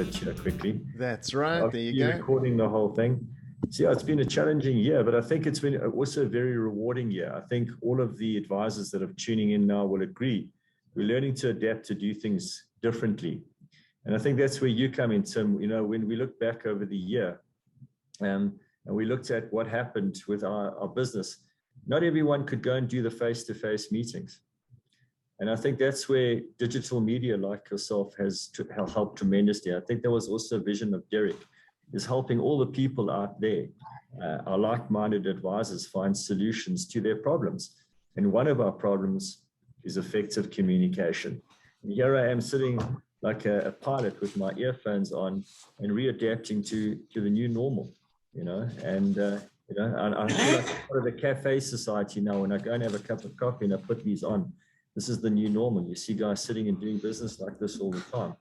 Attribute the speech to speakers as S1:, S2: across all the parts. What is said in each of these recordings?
S1: started here quickly.
S2: That's right. There you go.
S1: Recording the whole thing. So yeah, it's been a challenging year, but I think it's been also a very rewarding year. I think all of the advisors that are tuning in now will agree. We're learning to adapt to do things differently. And I think that's where you come in, Tim. You know, when we look back over the year and we looked at what happened with our business, not everyone could go and do the face-to-face meetings. And I think that's where digital media like yourself has helped tremendously. I think there was also a vision of Derek, is helping all the people out there, our like-minded advisors, find solutions to their problems. And one of our problems is effective communication. And here I am sitting like a pilot with my earphones on and readapting to the new normal, you know. And you know, I feel like I'm part of the cafe society now. When I go and have a cup of coffee and I put these on, this is the new normal. You see guys sitting and doing business like this all the time.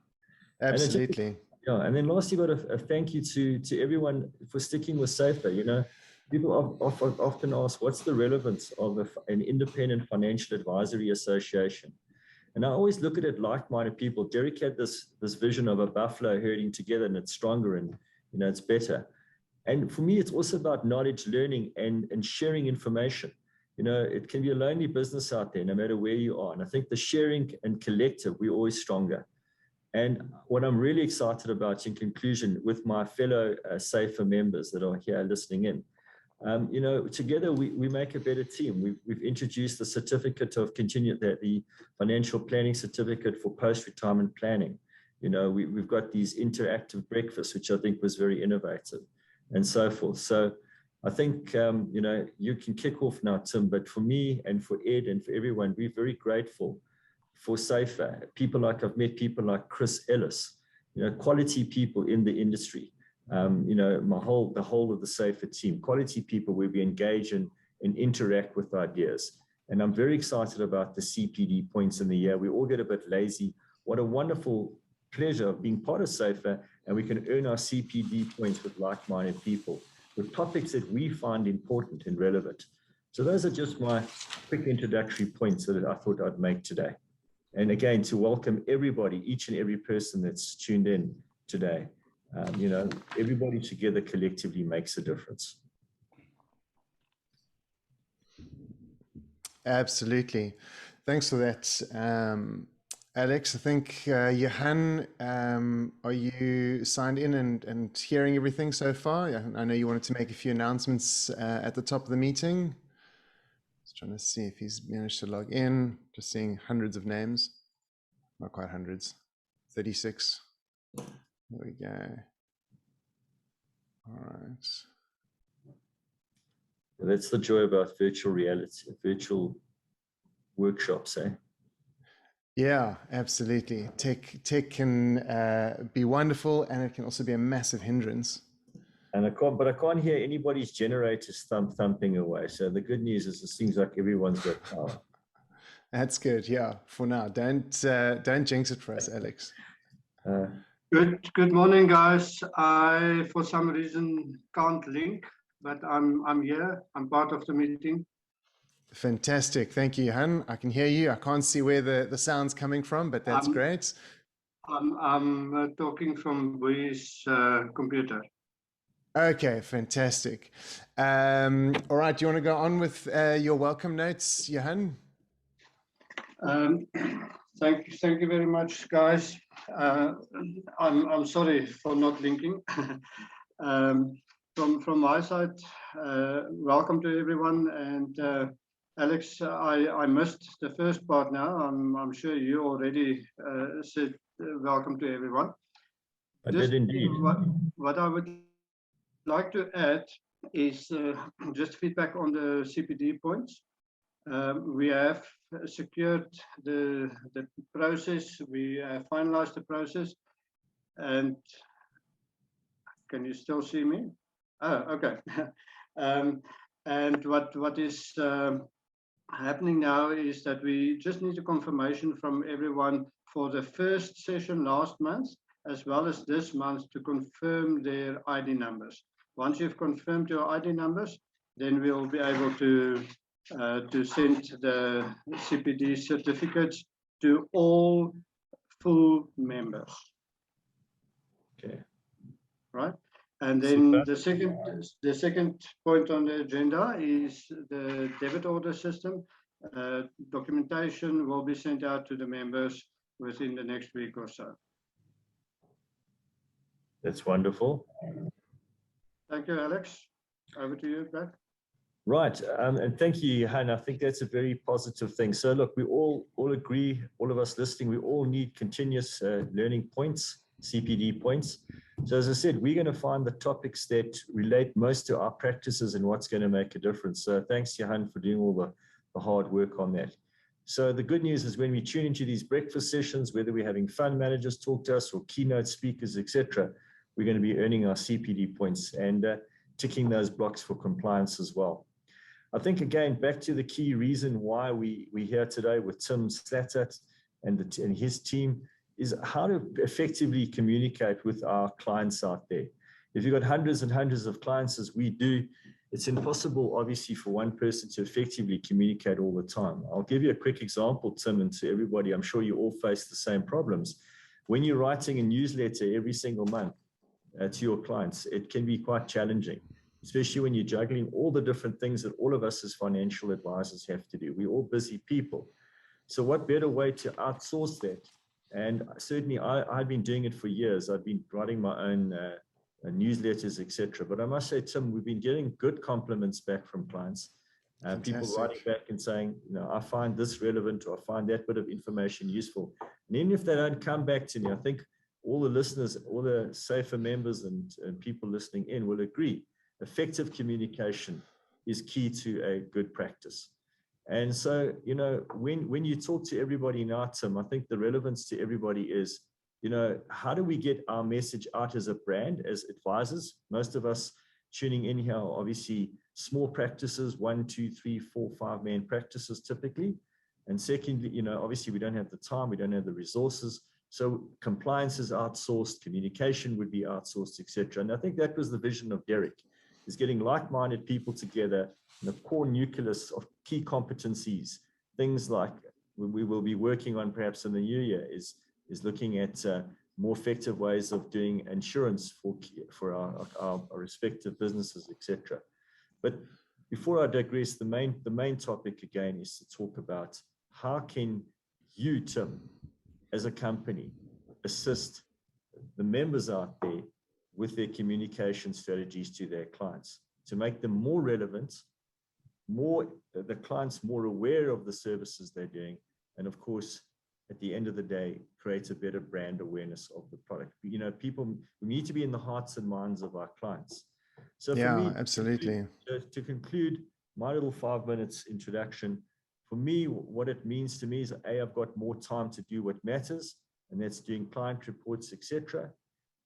S2: Absolutely.
S1: Yeah, and then lastly, got a thank you to everyone for sticking with SAIFAA. You know, people often ask, what's the relevance of an independent financial advisory association? And I always look at it like-minded people. Derek had this vision of a buffalo herding together, and it's stronger and, you know, it's better. And for me, it's also about knowledge, learning, and sharing information. You know, it can be a lonely business out there, no matter where you are. And I think the sharing and collective, we're always stronger. And what I'm really excited about, in conclusion, with my fellow SAIFAA members that are here listening in, you know, together we make a better team. We've introduced the certificate of the financial planning certificate for post-retirement planning. You know, we've got these interactive breakfasts, which I think was very innovative, and so forth. So I think, you know, you can kick off now, Tim, but for me and for Ed and for everyone, we're very grateful for SAIFAA. I've met people like Chris Ellis, you know, quality people in the industry. You know, the whole of the SAIFAA team, quality people where we engage and interact with ideas. And I'm very excited about the CPD points in the year. We all get a bit lazy. What a wonderful pleasure of being part of SAIFAA, and we can earn our CPD points with like-minded people, with topics that we find important and relevant. So those are just my quick introductory points that I thought I'd make today. And again, to welcome everybody, each and every person that's tuned in today. You know, everybody together collectively makes a difference.
S2: Absolutely. Thanks for that, Alex. I think, Johann, are you signed in and hearing everything so far? I know you wanted to make a few announcements at the top of the meeting. Just trying to see if he's managed to log in. Just seeing hundreds of names. Not quite hundreds. 36. There we go. All right.
S1: That's the joy about virtual reality, virtual workshops, eh?
S2: Yeah, absolutely. Tech can be wonderful, and it can also be a massive hindrance.
S1: And I can't hear anybody's generators thumping away. So the good news is it seems like everyone's got power.
S2: That's good. Yeah, for now. Don't jinx it for us, Alex.
S3: Good morning, guys. I for some reason can't link, but I'm here. I'm part of the meeting.
S2: Fantastic. Thank you, Johann. I can hear you. I can't see where the sound's coming from, but that's great.
S3: I'm talking from Bui's computer.
S2: Okay, fantastic. All right, do you want to go on with your welcome notes, Johann?
S3: Thank you very much, guys. I'm sorry for not linking. From my side, welcome to everyone. And Alex, I missed the first part now. I'm sure you already said welcome to everyone.
S1: I did indeed.
S3: What I would like to add is just feedback on the CPD points. We have secured the process. We have finalized the process. And can you still see me? Oh, okay. And what is happening now is that we just need a confirmation from everyone for the first session last month, as well as this month, to confirm their ID numbers. Once you've confirmed your ID numbers, then we'll be able to send the CPD certificates to all full members.
S1: Okay.
S3: Right. And then
S1: Super.
S3: the second point on the agenda is the debit order system. Documentation will be sent out to the members within the next week or so.
S1: That's wonderful.
S3: Thank you, Alex. Over to you, Brad.
S1: Right, and thank you, Johann. I think that's a very positive thing. So look, we all agree, all of us listening, we all need continuous learning points, CPD points. So as I said, we're going to find the topics that relate most to our practices and what's going to make a difference. So thanks, Johann, for doing all the hard work on that. So the good news is when we tune into these breakfast sessions, whether we're having fund managers talk to us or keynote speakers, etc., we're going to be earning our CPD points and ticking those blocks for compliance as well. I think, again, back to the key reason why we're here today with Tim Slatter and his team is how to effectively communicate with our clients out there. If you've got hundreds and hundreds of clients, as we do, it's impossible, obviously, for one person to effectively communicate all the time. I'll give you a quick example, Tim, and to everybody. I'm sure you all face the same problems. When you're writing a newsletter every single month to your clients, it can be quite challenging, especially when you're juggling all the different things that all of us as financial advisors have to do. We're all busy people. So what better way to outsource that? And certainly I've been doing it for years. I've been writing my own newsletters, etc. But I must say, Tim, we've been getting good compliments back from clients. People writing back and saying, I find this relevant, or I find that bit of information useful. And even if they don't come back to me, I think all the listeners, all the SAIFAA members and people listening in will agree. Effective communication is key to a good practice. And so, when you talk to everybody now, Tim, I think the relevance to everybody is, how do we get our message out as a brand, as advisors? Most of us tuning in here are obviously small practices, 1, 2, 3, 4, 5-man practices typically. And secondly, obviously we don't have the time, we don't have the resources. So compliance is outsourced, communication would be outsourced, etc. And I think that was the vision of Derek, is getting like-minded people together in a core nucleus of key competencies. Things like we will be working on perhaps in the new year is looking at more effective ways of doing insurance for our respective businesses, etc. But before I digress, the main topic again is to talk about how can you, Tim, as a company, assist the members out there with their communication strategies to their clients to make them more relevant, the clients more aware of the services they're doing, and of course, at the end of the day, create a better brand awareness of the product. We need to be in the hearts and minds of our clients. So for me,
S2: absolutely.
S1: To conclude my little 5 minutes introduction, for me, what it means to me is, A, I've got more time to do what matters, and that's doing client reports, etc.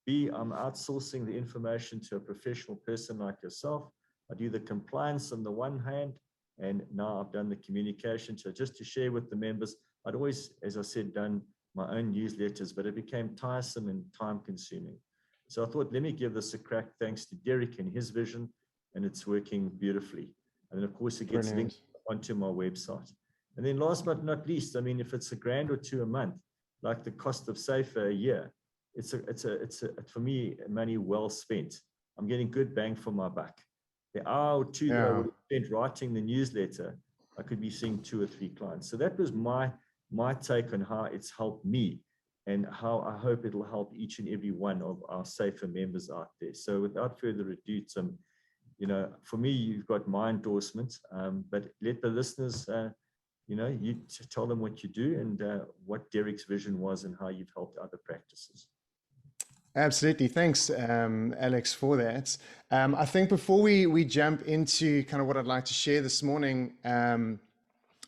S1: B, I'm outsourcing the information to a professional person like yourself. I do the compliance on the one hand, and now I've done the communication. So just to share with the members, I'd always, as I said, done my own newsletters, but it became tiresome and time consuming. So I thought, let me give this a crack thanks to Derek and his vision, and it's working beautifully. And then of course it gets linked onto my website. And then last but not least, I mean, if it's $1,000 or $2,000 a month, like the cost of SAIFAA a year, it's for me, money well spent. I'm getting good bang for my buck. The hour or two that I would have spent writing the newsletter, I could be seeing 2 or 3 clients. So that was my take on how it's helped me and how I hope it'll help each and every one of our SAIFAA members out there. So without further ado, Tim, for me, you've got my endorsement, but let the listeners, you tell them what you do and what Derek's vision was and how you've helped other practices.
S2: Absolutely. Thanks, Alex, for that. I think before we jump into kind of what I'd like to share this morning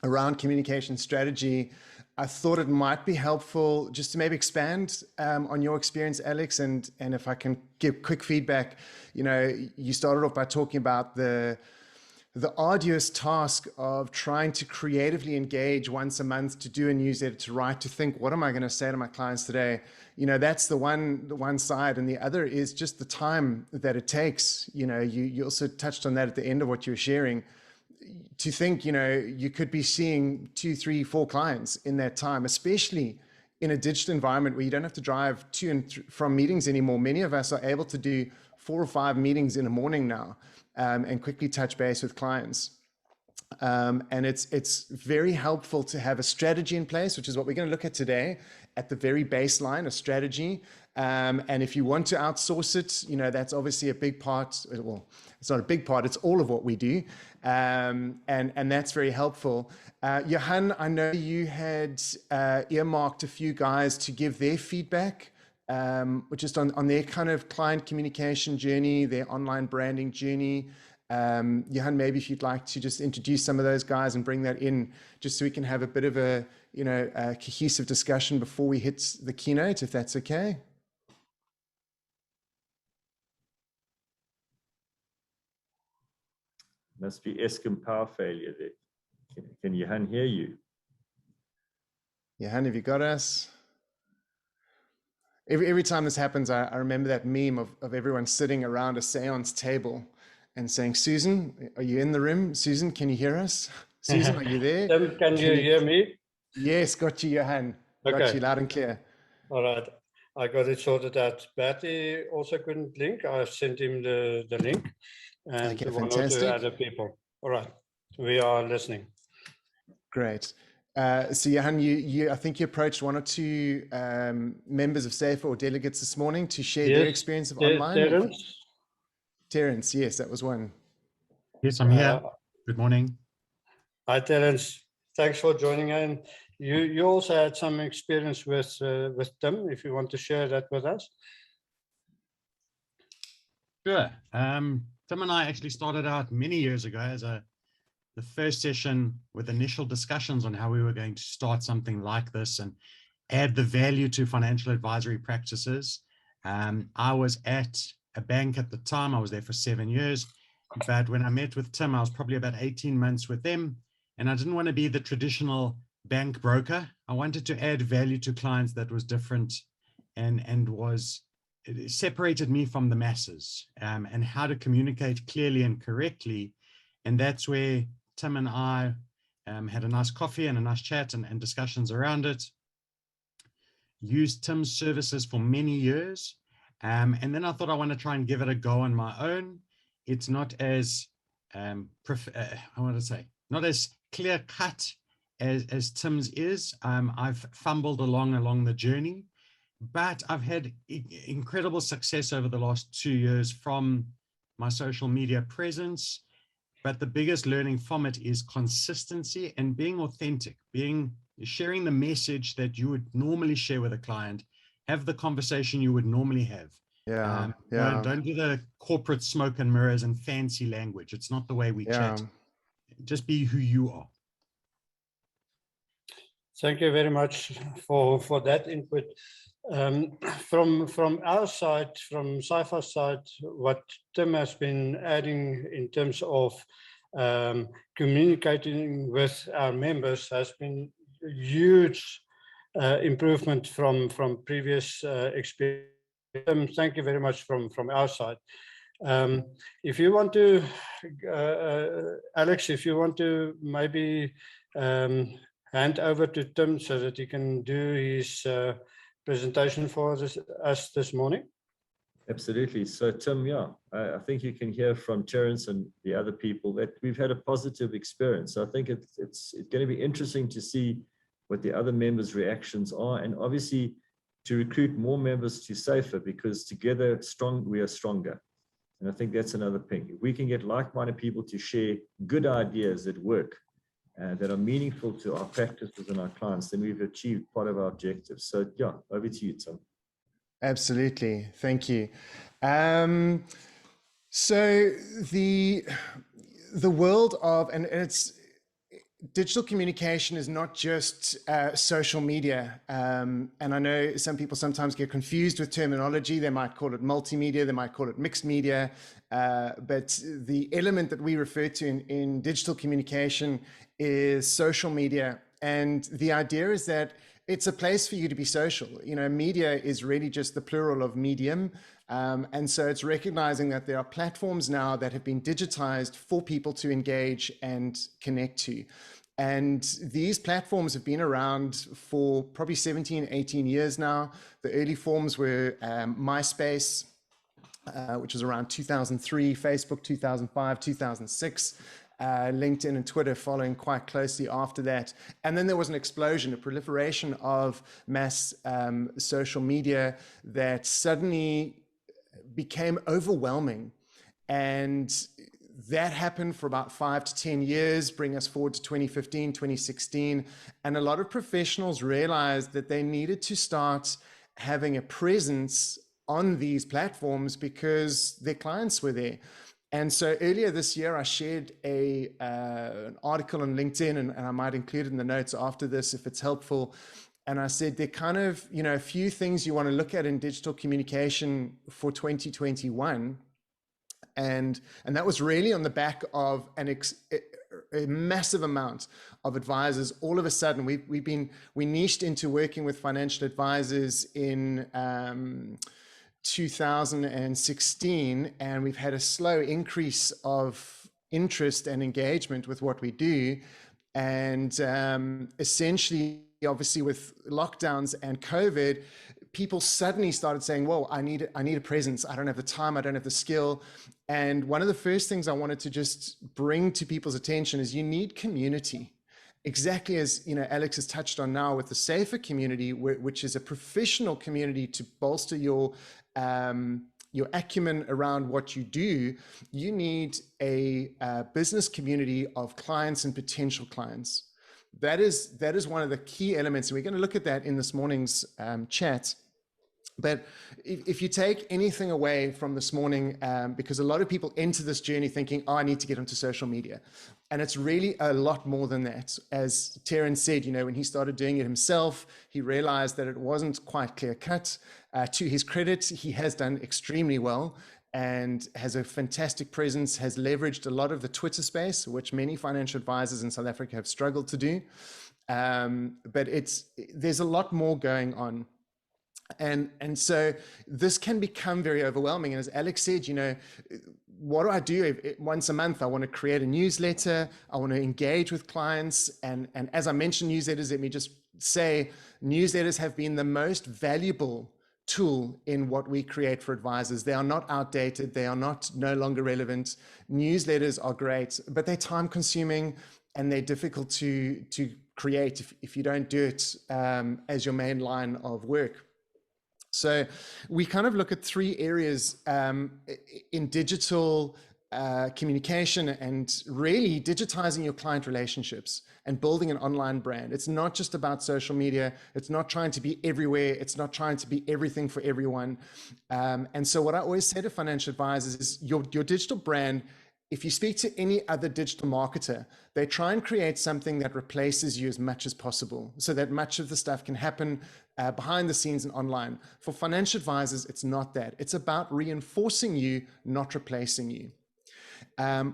S2: around communication strategy, I thought it might be helpful just to maybe expand on your experience, Alex, and if I can give quick feedback. You started off by talking about the arduous task of trying to creatively engage once a month to do a newsletter, to write, to think, what am I going to say to my clients today? That's the one side, and the other is just the time that it takes. You also touched on that at the end of what you were sharing. To think, you could be seeing 2, 3, 4 clients in that time, especially in a digital environment where you don't have to drive to and from meetings anymore. Many of us are able to do 4 or 5 meetings in a morning now, and quickly touch base with clients. And it's very helpful to have a strategy in place, which is what we're going to look at today, at the very baseline, a strategy. And if you want to outsource it, you know, that's obviously a big part. Well, it's not a big part, it's all of what we do. And that's very helpful. Johann, I know you had earmarked a few guys to give their feedback, which is on their kind of client communication journey, their online branding journey. Johann, maybe if you'd like to just introduce some of those guys and bring that in, just so we can have a bit of a, you know, a cohesive discussion before we hit the keynote, if that's okay.
S1: Must be Eskom power failure there. Can Johann hear you?
S2: Johann, have you got us? Every time this happens, I remember that meme of everyone sitting around a seance table and saying, Susan, are you in the room? Susan, can you hear us? Susan, are you there?
S4: Tim, can you hear me?
S2: Yes, got you, Johann. Got
S4: Okay.
S2: you loud and clear.
S4: All right. I got it sorted out. Batty also couldn't link. I sent him the link and
S2: Okay,
S4: to one or two
S2: fantastic.
S4: other people. All right. We are listening.
S2: Great. So Johann, I think you approached 1 or 2 members of SAIFAA or delegates this morning to share their experience of online. Terence, yes, that was one.
S5: Yes, I'm here. Good morning.
S4: Hi, Terence. Thanks for joining in. You also had some experience with Tim, if you want to share that with us.
S5: Sure. Tim and I actually started out many years ago as the first session with initial discussions on how we were going to start something like this and add the value to financial advisory practices. I was at a bank at the time. I was there for 7 years. But when I met with Tim, I was probably about 18 months with them. And I didn't want to be the traditional bank broker. I wanted to add value to clients that was different and it separated me from the masses, and how to communicate clearly and correctly. And that's where Tim and I had a nice coffee and a nice chat and discussions around it. Used Tim's services for many years. And then I thought I want to try and give it a go on my own. It's not as, not as clear cut as Tim's is. I've fumbled along the journey, but I've had incredible success over the last 2 years from my social media presence. But the biggest learning from it is consistency and being authentic, sharing the message that you would normally share with a client, have the conversation you would normally have. Don't do the corporate smoke and mirrors and fancy language. It's not the way we chat. Just be who you are.
S4: Thank you very much for that input. From our side, from SAIFAA's side, what Tim has been adding in terms of communicating with our members has been a huge improvement from previous experience. Thank you very much from our side. If you want to, Alex, if you want to maybe hand over to Tim so that he can do his presentation for us this morning.
S1: Absolutely. So Tim, yeah, I think you can hear from Terence and the other people that we've had a positive experience. So I think it's going to be interesting to see what the other members' reactions are, and obviously to recruit more members to SAIFAA, because together we are stronger. And I think that's another thing. If we can get like-minded people to share good ideas that work, that are meaningful to our practices and our clients, then we've achieved part of our objectives. So yeah, over to you, Tim.
S2: Absolutely. Thank you. So the world of, and it's, digital communication is not just social media. And I know some people sometimes get confused with terminology. They might call it multimedia, they might call it mixed media. But the element that we refer to in digital communication is social media. And the idea is that it's a place for you to be social. You know, media is really just the plural of medium. And so it's recognizing that there are platforms now that have been digitized for people to engage and connect to. And these platforms have been around for probably 17, 18 years now. The early forms were MySpace, which was around 2003, Facebook 2005, 2006, LinkedIn and Twitter following quite closely after that. And then there was an explosion, a proliferation of mass social media that suddenly became overwhelming. And that happened for about 5 to 10 years, bring us forward to 2015, 2016. And a lot of professionals realized that they needed to start having a presence on these platforms because their clients were there. And so earlier this year, I shared an article on LinkedIn, and I might include it in the notes after this if it's helpful. And I said, they're kind of, a few things you want to look at in digital communication for 2021. And that was really on the back of a massive amount of advisors. All of a sudden, we niched into working with financial advisors in 2016, and we've had a slow increase of interest and engagement with what we do. And essentially, obviously, with lockdowns and COVID, people suddenly started saying, "Whoa, I need a presence. I don't have the time. I don't have the skill." And one of the first things I wanted to just bring to people's attention is you need community. Exactly as Alex has touched on now with the SAIFAA community, which is a professional community to bolster your acumen around what you do. You need a business community of clients and potential clients. That is one of the key elements. And we're going to look at that in this morning's chat. But if you take anything away from this morning, because a lot of people enter this journey thinking, "Oh, I need to get onto social media." And it's really a lot more than that. As Terence said, when he started doing it himself, he realized that it wasn't quite clear cut. To his credit, he has done extremely well and has a fantastic presence, has leveraged a lot of the Twitter space, which many financial advisors in South Africa have struggled to do. But there's a lot more going on. And so this can become very overwhelming. And as Alex said, what do I do? Once a month, I want to create a newsletter. I want to engage with clients. And as I mentioned newsletters, let me just say newsletters have been the most valuable tool in what we create for advisors. They are not outdated. They are no longer relevant. Newsletters are great, but they're time consuming and they're difficult to create if you don't do it as your main line of work. So we kind of look at 3 areas in digital communication and really digitizing your client relationships and building an online brand. It's not just about social media. It's not trying to be everywhere. It's not trying to be everything for everyone. And so what I always say to financial advisors is your digital brand, if you speak to any other digital marketer, they try and create something that replaces you as much as possible so that much of the stuff can happen behind the scenes and online. For financial advisors, it's not that. It's about reinforcing you, not replacing you.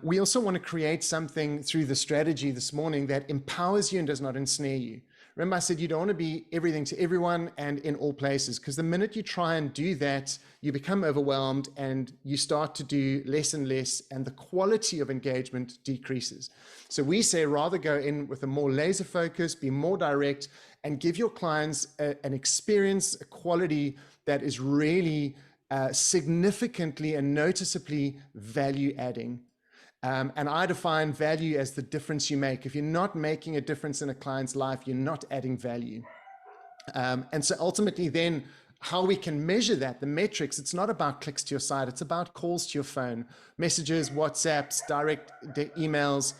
S2: We also want to create something through the strategy this morning that empowers you and does not ensnare you. Remember, I said you don't want to be everything to everyone and in all places, because the minute you try and do that, you become overwhelmed and you start to do less and less, and the quality of engagement decreases. So we say rather go in with a more laser focus, be more direct, and give your clients an experience, a quality that is really significantly and noticeably value adding. And I define value as the difference you make. If you're not making a difference in a client's life, you're not adding value. And so ultimately then how we can measure that, the metrics, it's not about clicks to your site, it's about calls to your phone, messages, WhatsApps, direct emails.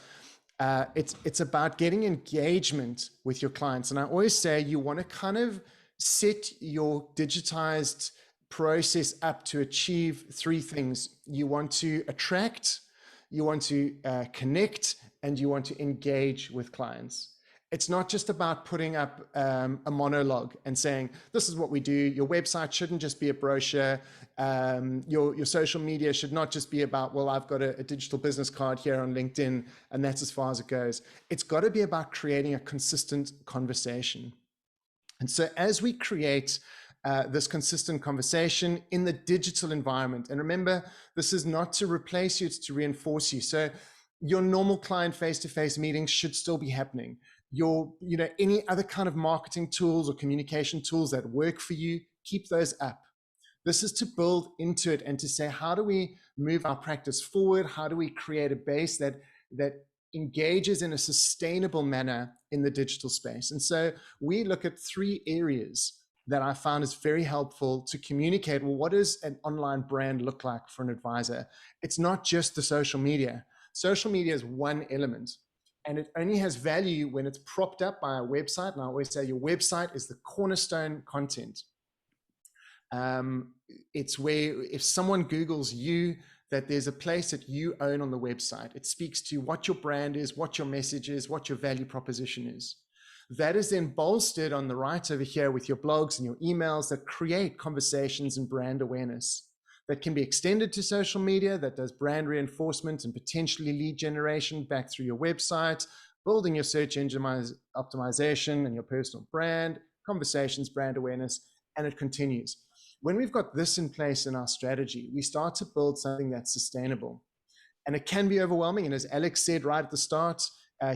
S2: It's about getting engagement with your clients. And I always say you want to kind of set your digitized process up to achieve 3 things. You want to attract, you want to connect, and you want to engage with clients. It's not just about putting up a monologue and saying, this is what we do. Your website shouldn't just be a brochure. Your social media should not just be about, well, I've got a digital business card here on LinkedIn, and that's as far as it goes. It's got to be about creating a consistent conversation. And so as we create this consistent conversation in the digital environment, and remember, this is not to replace you, it's to reinforce you. So your normal client face-to-face meetings should still be happening. Your, any other kind of marketing tools or communication tools that work for you, keep those up. This is to build into it and to say, how do we move our practice forward? How do we create a base that engages in a sustainable manner in the digital space? And so we look at 3 areas that I found is very helpful to communicate, well, what does an online brand look like for an advisor? It's not just the social media. Social media is one element, and it only has value when it's propped up by a website. And I always say your website is the cornerstone content. It's where if someone Googles you, that there's a place that you own on the website. It speaks to what your brand is, what your message is, what your value proposition is. That is then bolstered on the right over here with your blogs and your emails that create conversations and brand awareness. That can be extended to social media, that does brand reinforcement and potentially lead generation back through your website, building your search engine optimization and your personal brand, conversations, brand awareness, and it continues. When we've got this in place in our strategy, we start to build something that's sustainable. And it can be overwhelming. And as Alex said right at the start,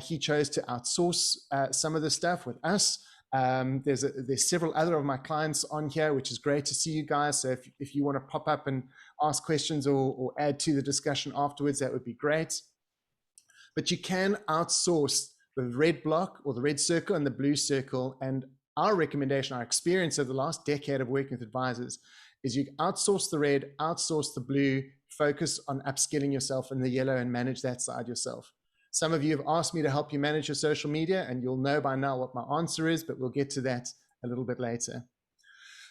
S2: he chose to outsource some of the stuff with us. There's several other of my clients on here, which is great to see you guys. So if you want to pop up and ask questions or add to the discussion afterwards, that would be great. But you can outsource the red block or the red circle and the blue circle. And our recommendation, our experience over the last decade of working with advisors is you outsource the red, outsource the blue, focus on upskilling yourself in the yellow and manage that side yourself. Some of you have asked me to help you manage your social media, and you'll know by now what my answer is, but we'll get to that a little bit later.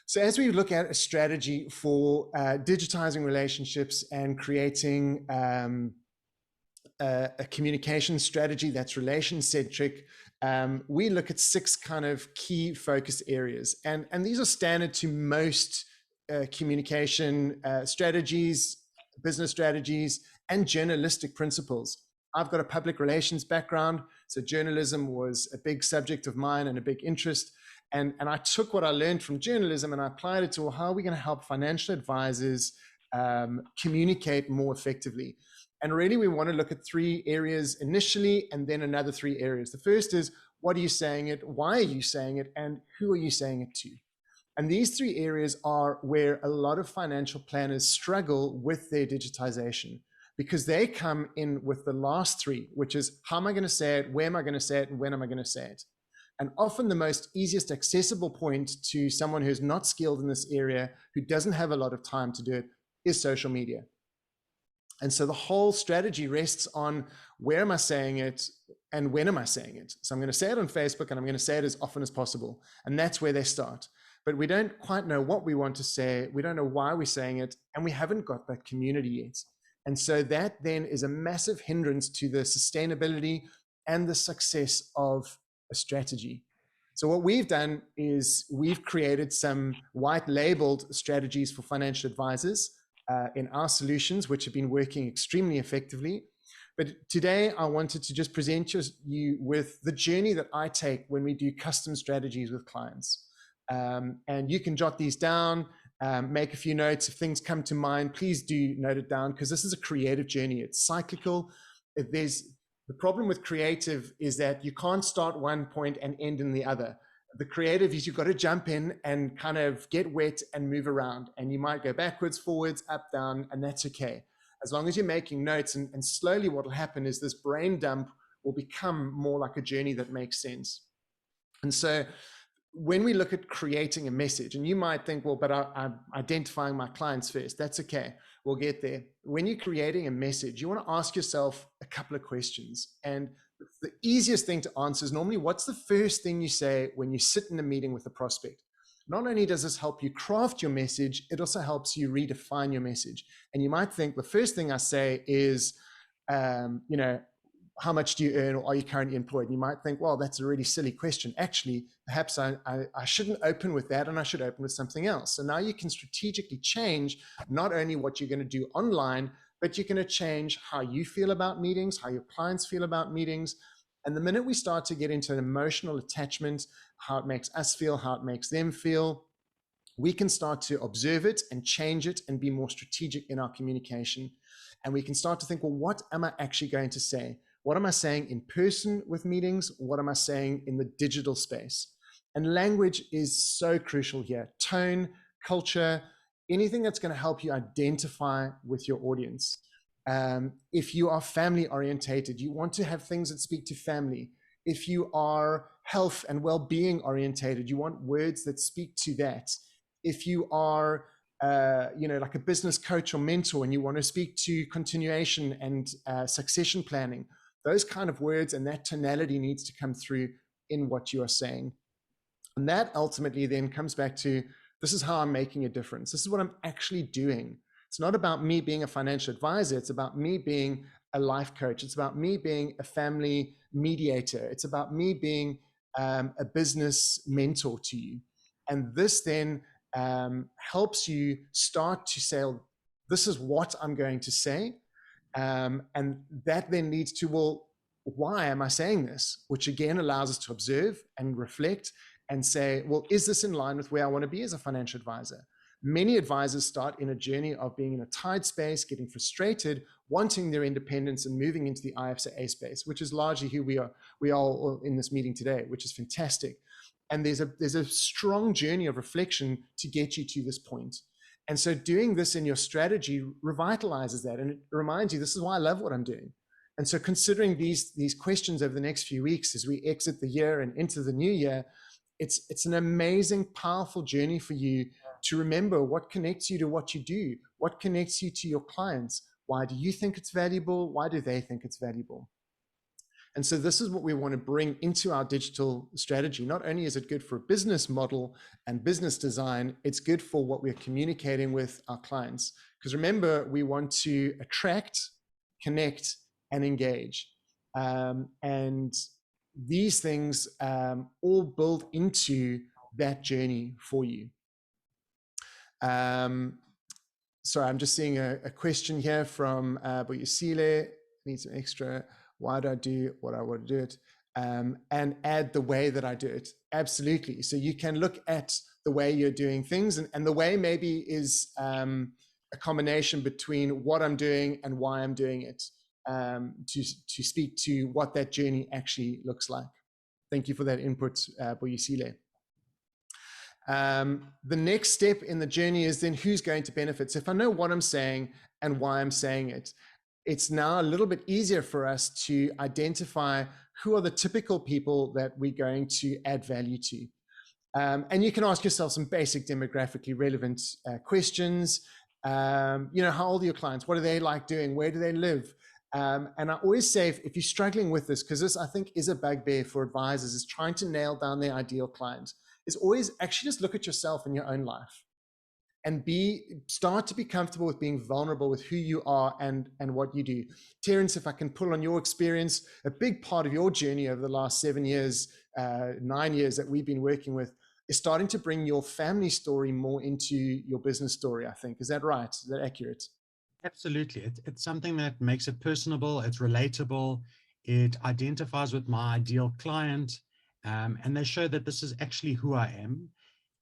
S2: So as we look at a strategy for digitizing relationships and creating a communication strategy that's relation-centric, we look at 6 kind of key focus areas. And these are standard to most communication strategies, business strategies, and journalistic principles. I've got a public relations background, so journalism was a big subject of mine and a big interest. And I took what I learned from journalism and I applied it to, well, how are we going to help financial advisors communicate more effectively? And really, we want to look at 3 areas initially, and then another 3 areas. The first is, what are you saying it? Why are you saying it? And who are you saying it to? And these 3 areas are where a lot of financial planners struggle with their digitization, because they come in with the last 3, which is, how am I going to say it? Where am I going to say it? And when am I going to say it? And often the most easiest accessible point to someone who's not skilled in this area, who doesn't have a lot of time to do it, is social media. And so the whole strategy rests on, where am I saying it and when am I saying it? So I'm going to say it on Facebook and I'm going to say it as often as possible. And that's where they start. But we don't quite know what we want to say. We don't know why we're saying it. And we haven't got that community yet. And so that then is a massive hindrance to the sustainability and the success of a strategy. So what we've done is we've created some white labeled strategies for financial advisors in our solutions, which have been working extremely effectively. But today I wanted to just present you with the journey that I take when we do custom strategies with clients. And you can jot these down, make a few notes. If things come to mind, please do note it down, because this is a creative journey. It's cyclical. The problem with creative is that you can't start one point and end in the other. The creative is you've got to jump in and kind of get wet and move around. And you might go backwards, forwards, up, down, and that's okay. As long as you're making notes, and slowly what will happen is this brain dump will become more like a journey that makes sense. And so when we look at creating a message, and you might think, well, but I'm identifying my clients first. That's okay. We'll get there. When you're creating a message, you want to ask yourself a couple of questions. And the easiest thing to answer is normally, what's the first thing you say when you sit in a meeting with a prospect? Not only does this help you craft your message, it also helps you redefine your message. And you might think the first thing I say is, how much do you earn, or are you currently employed? And you might think, well, that's a really silly question. Actually, perhaps I shouldn't open with that, and I should open with something else. So now you can strategically change not only what you're going to do online, but you're going to change how you feel about meetings, how your clients feel about meetings. And the minute we start to get into an emotional attachment, how it makes us feel, how it makes them feel, we can start to observe it and change it and be more strategic in our communication. And we can start to think, well, what am I actually going to say? What am I saying in person with meetings? What am I saying in the digital space? And language is so crucial here. Tone, culture, anything that's going to help you identify with your audience. If you are family orientated, you want to have things that speak to family. If you are health and well-being orientated, you want words that speak to that. If you are like a business coach or mentor and you want to speak to continuation and succession planning, those kind of words and that tonality needs to come through in what you are saying. And that ultimately then comes back to, this is how I'm making a difference. This is what I'm actually doing. It's not about me being a financial advisor. It's about me being a life coach. It's about me being a family mediator. It's about me being a business mentor to you. And this then helps you start to say, this is what I'm going to say. And that then leads to, well, why am I saying this? Which again allows us to observe and reflect and say, well, is this in line with where I want to be as a financial advisor? Many advisors start in a journey of being in a tight space, getting frustrated, wanting their independence and moving into the IFA space, which is largely who we are all in this meeting today, which is fantastic. And there's a strong journey of reflection to get you to this point. And so doing this in your strategy revitalizes that. And it reminds you, this is why I love what I'm doing. And so considering these questions over the next few weeks as we exit the year and into the new year, it's an amazing, powerful journey for you to remember what connects you to what you do, what connects you to your clients. Why do you think it's valuable? Why do they think it's valuable? And so this is what we want to bring into our digital strategy. Not only is it good for a business model and business design, it's good for what we're communicating with our clients. Because remember, we want to attract, connect, and engage. And these things all build into that journey for you. Sorry, I'm just seeing a question here from Boyesile. Need some extra. Why do I do what I want to do it? And add the way that I do it. Absolutely. So you can look at the way you're doing things, and the way maybe is a combination between what I'm doing and why I'm doing it, to speak to what that journey actually looks like. Thank you for that input, Boyesile. The next step in the journey is then who's going to benefit. So if I know what I'm saying and why I'm saying it, it's now a little bit easier for us to identify who are the typical people that we're going to add value to. And you can ask yourself some basic demographically relevant questions. How old are your clients? What do they like doing? Where do they live? And I always say, if you're struggling with this, because this I think is a bugbear for advisors, is trying to nail down their ideal client, is always actually just look at yourself in your own life and start to be comfortable with being vulnerable with who you are and what you do. Terence, if I can pull on your experience, a big part of your journey over the last 7 years, 9 years that we've been working with is starting to bring your family story more into your business story, I think. Is that right? Is that accurate?
S5: Absolutely. It's something that makes it personable, it's relatable, it identifies with my ideal client, and they show that this is actually who I am.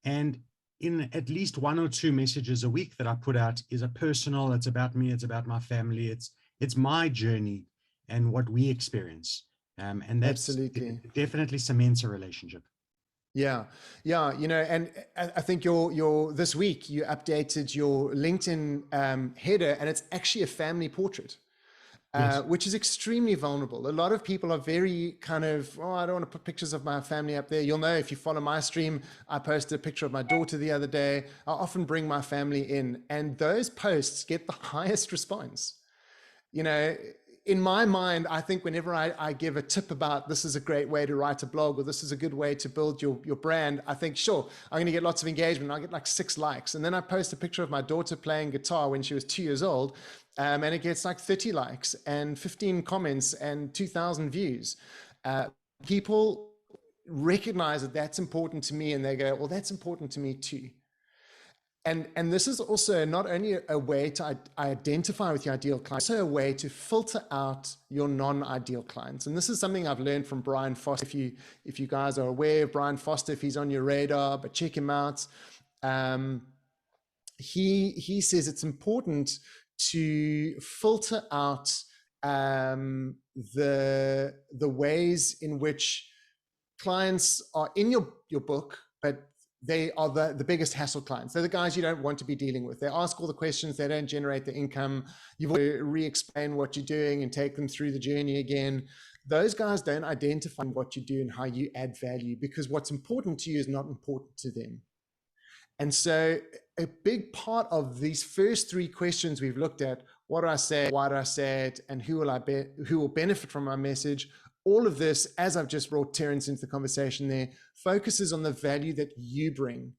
S5: And in at least 1 or 2 messages a week that I put out is a personal, it's about me, it's about my family, it's my journey and what we experience. And that's
S2: absolutely,
S5: it definitely cements a relationship.
S2: Yeah. And I think this week you updated your LinkedIn header, and it's actually a family portrait. Yes. Which is extremely vulnerable. A lot of people are very kind of, I don't want to put pictures of my family up there. You'll know if you follow my stream, I posted a picture of my daughter the other day. I often bring my family in, and those posts get the highest response. In my mind, I think whenever I give a tip about this is a great way to write a blog, or this is a good way to build your brand, I think, sure, I'm going to get lots of engagement. I'll get like 6 likes. And then I post a picture of my daughter playing guitar when she was 2 years old. And it gets like 30 likes and 15 comments and 2,000 views. People recognize that that's important to me, and they go, well, that's important to me too. And this is also not only a way to identify with your ideal client, also a way to filter out your non-ideal clients. And this is something I've learned from Brian Foster. If you guys are aware of Brian Foster, if he's on your radar, but check him out. He says it's important to filter out the ways in which clients are in your book, but they are the biggest hassle clients. They're the guys you don't want to be dealing with. They ask all the questions, they don't generate the income. You've got to re-explain what you're doing and take them through the journey again. Those guys don't identify what you do and how you add value, because what's important to you is not important to them. And so a big part of these first three questions we've looked at: what do I say, why do I say it, and who will benefit from my message? All of this, as I've just brought Terence into the conversation there, focuses on the value that you bring.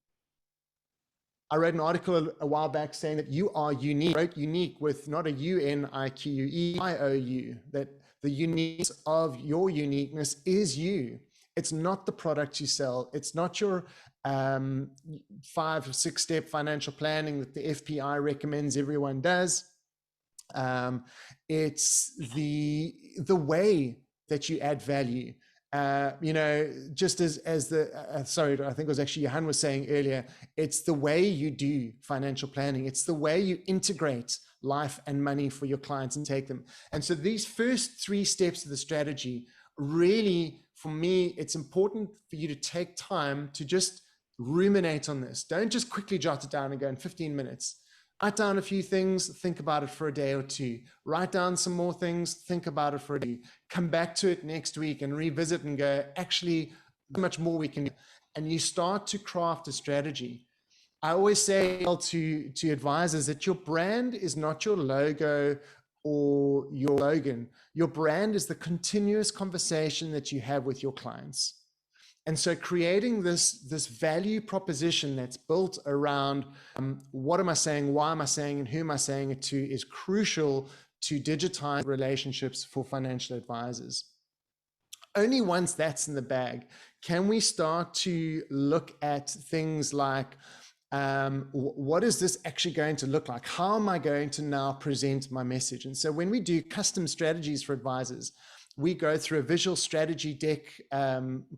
S2: I wrote an article a while back saying that you are unique. I wrote unique with not a U-N-I-Q-U-E, I-O-U, that the uniqueness of your uniqueness is you. It's not the product you sell. It's not your 5 or 6 step financial planning that the FPI recommends everyone does. It's the way that you add value. Just as the, sorry, I think it was actually Johann was saying earlier, it's the way you do financial planning. It's the way you integrate life and money for your clients and take them. And so these first 3 steps of the strategy, really, for me, it's important for you to take time to just ruminate on this. Don't just quickly jot it down and go in 15 minutes. Write down a few things, think about it for a day or 2. Write down some more things, think about it for a day. Come back to it next week and revisit and go, actually, how much more we can do. And you start to craft a strategy. I always say to advisors that your brand is not your logo or your slogan. Your brand is the continuous conversation that you have with your clients. And so creating this value proposition that's built around what am I saying, why am I saying, and who am I saying it to is crucial to digitize relationships for financial advisors. Only once that's in the bag can we start to look at things like, what is this actually going to look like? How am I going to now present my message? And so when we do custom strategies for advisors, we go through a visual strategy deck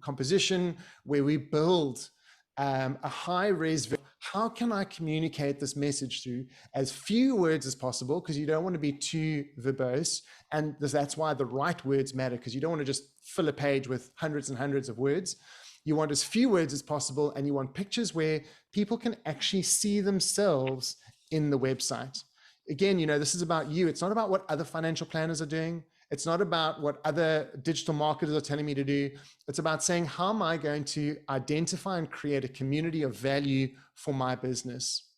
S2: composition where we build a high-res. How can I communicate this message through as few words as possible? Because you don't want to be too verbose. And that's why the right words matter, because you don't want to just fill a page with hundreds and hundreds of words. You want as few words as possible, and you want pictures where people can actually see themselves in the website. Again, this is about you. It's not about what other financial planners are doing. It's not about what other digital marketers are telling me to do. It's about saying, how am I going to identify and create a community of value for my business?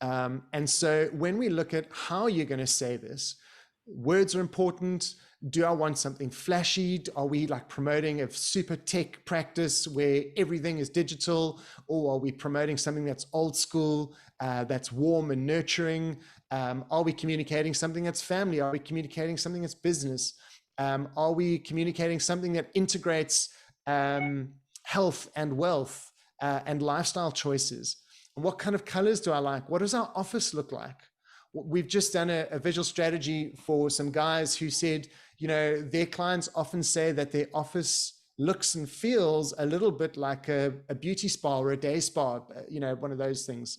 S2: And so when we look at how you're going to say this, words are important. Do I want something flashy? Are we like promoting a super tech practice where everything is digital? Or are we promoting something that's old school, that's warm and nurturing? Are we communicating something that's family? Are we communicating something that's business? Are we communicating something that integrates health and wealth and lifestyle choices? And what kind of colors do I like? What does our office look like? We've just done a visual strategy for some guys who said, their clients often say that their office looks and feels a little bit like a beauty spa or a day spa, one of those things.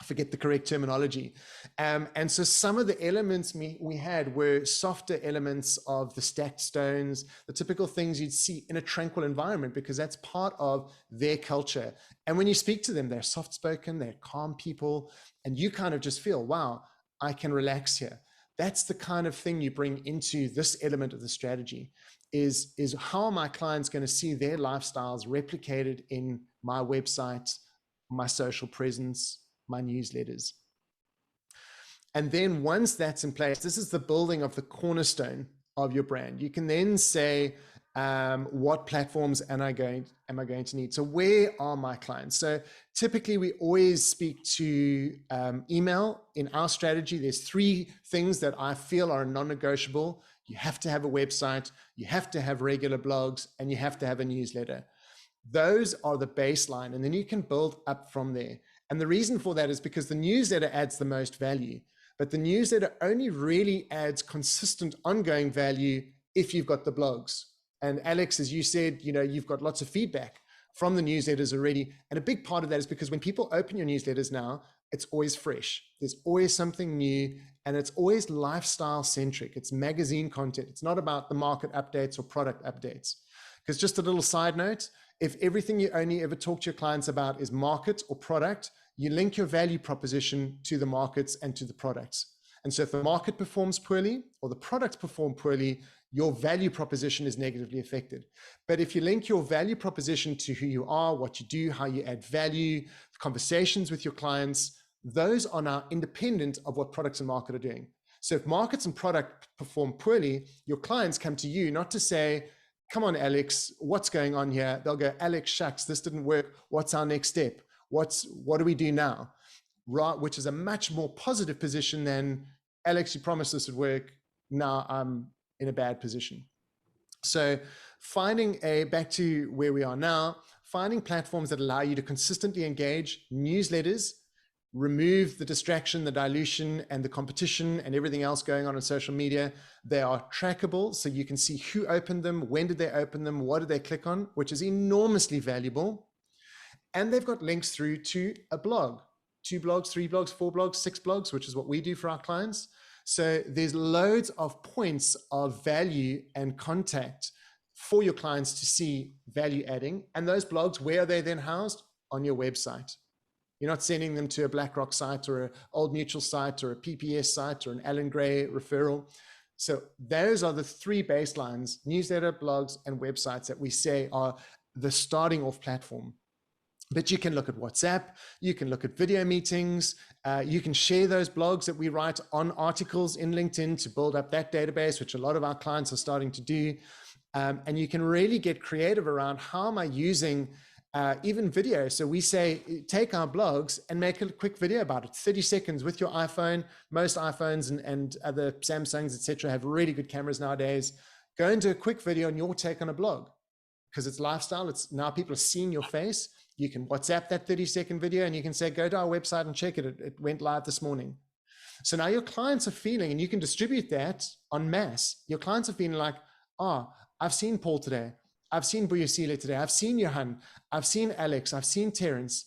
S2: I forget the correct terminology. And so some of the elements we had were softer elements of the stacked stones, the typical things you'd see in a tranquil environment, because that's part of their culture. And when you speak to them, they're soft-spoken, they're calm people, and you kind of just feel, wow, I can relax here. That's the kind of thing you bring into this element of the strategy, is how are my clients going to see their lifestyles replicated in my website, my social presence, my newsletters. And then once that's in place, this is the building of the cornerstone of your brand. You can then say, what platforms am I going to need? So where are my clients? So typically we always speak to email. In our strategy, there's 3 things that I feel are non-negotiable. You have to have a website, you have to have regular blogs, and you have to have a newsletter. Those are the baseline, and then you can build up from there. And the reason for that is because the newsletter adds the most value, but the newsletter only really adds consistent ongoing value if you've got the blogs. And Alex, as you said, you've got lots of feedback from the newsletters already. And a big part of that is because when people open your newsletters now, it's always fresh. There's always something new, and it's always lifestyle centric. It's magazine content. It's not about the market updates or product updates. Because just a little side note, if everything you only ever talk to your clients about is market or product, you link your value proposition to the markets and to the products. And so if the market performs poorly or the products perform poorly, your value proposition is negatively affected. But if you link your value proposition to who you are, what you do, how you add value, conversations with your clients, those are now independent of what products and market are doing. So if markets and product perform poorly, your clients come to you not to say, come on, Alex, what's going on here? They'll go, Alex, shucks, this didn't work. What's our next step? What do we do now? Right, which is a much more positive position than, Alex, you promised this would work. Now I'm in a bad position. So finding back to where we are now, finding platforms that allow you to consistently engage, newsletters, remove the distraction, the dilution, and the competition and everything else going on social media. They are trackable, so you can see who opened them, when did they open them, what did they click on, which is enormously valuable. And they've got links through to a blog, 2 blogs, 3 blogs, 4 blogs, 6 blogs, which is what we do for our clients. So there's loads of points of value and contact for your clients to see value adding. And those blogs, where are they then housed? On your website. You're not sending them to a BlackRock site or an Old Mutual site or a PPS site or an Alan Gray referral. So those are the 3 baselines, newsletter, blogs, and websites that we say are the starting off platform. But you can look at WhatsApp, you can look at video meetings, you can share those blogs that we write on articles in LinkedIn to build up that database, which a lot of our clients are starting to do. And you can really get creative around how am I using even video. So we say, take our blogs and make a quick video about it, 30 seconds with your iPhone. Most iPhones and other Samsungs, etc., have really good cameras nowadays. Go into a quick video on your take on a blog, because it's lifestyle. It's now people are seeing your face. You can WhatsApp that 30-second video and you can say, go to our website and check it. It went live this morning. So now your clients are feeling, and you can distribute that en masse. Your clients are feeling like, I've seen Paul today. I've seen Buyasile today. I've seen Johann. I've seen Alex. I've seen Terence.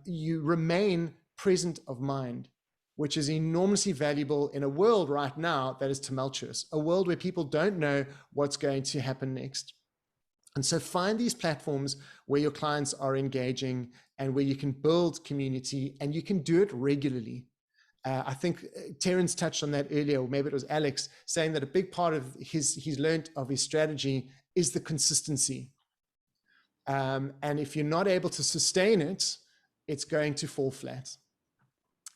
S2: You remain present of mind, which is enormously valuable in a world right now that is tumultuous, a world where people don't know what's going to happen next. And so find these platforms where your clients are engaging and where you can build community, and you can do it regularly. I think Terence touched on that earlier, or maybe it was Alex, saying that a big part of he's learned of his strategy is the consistency. And if you're not able to sustain it, it's going to fall flat.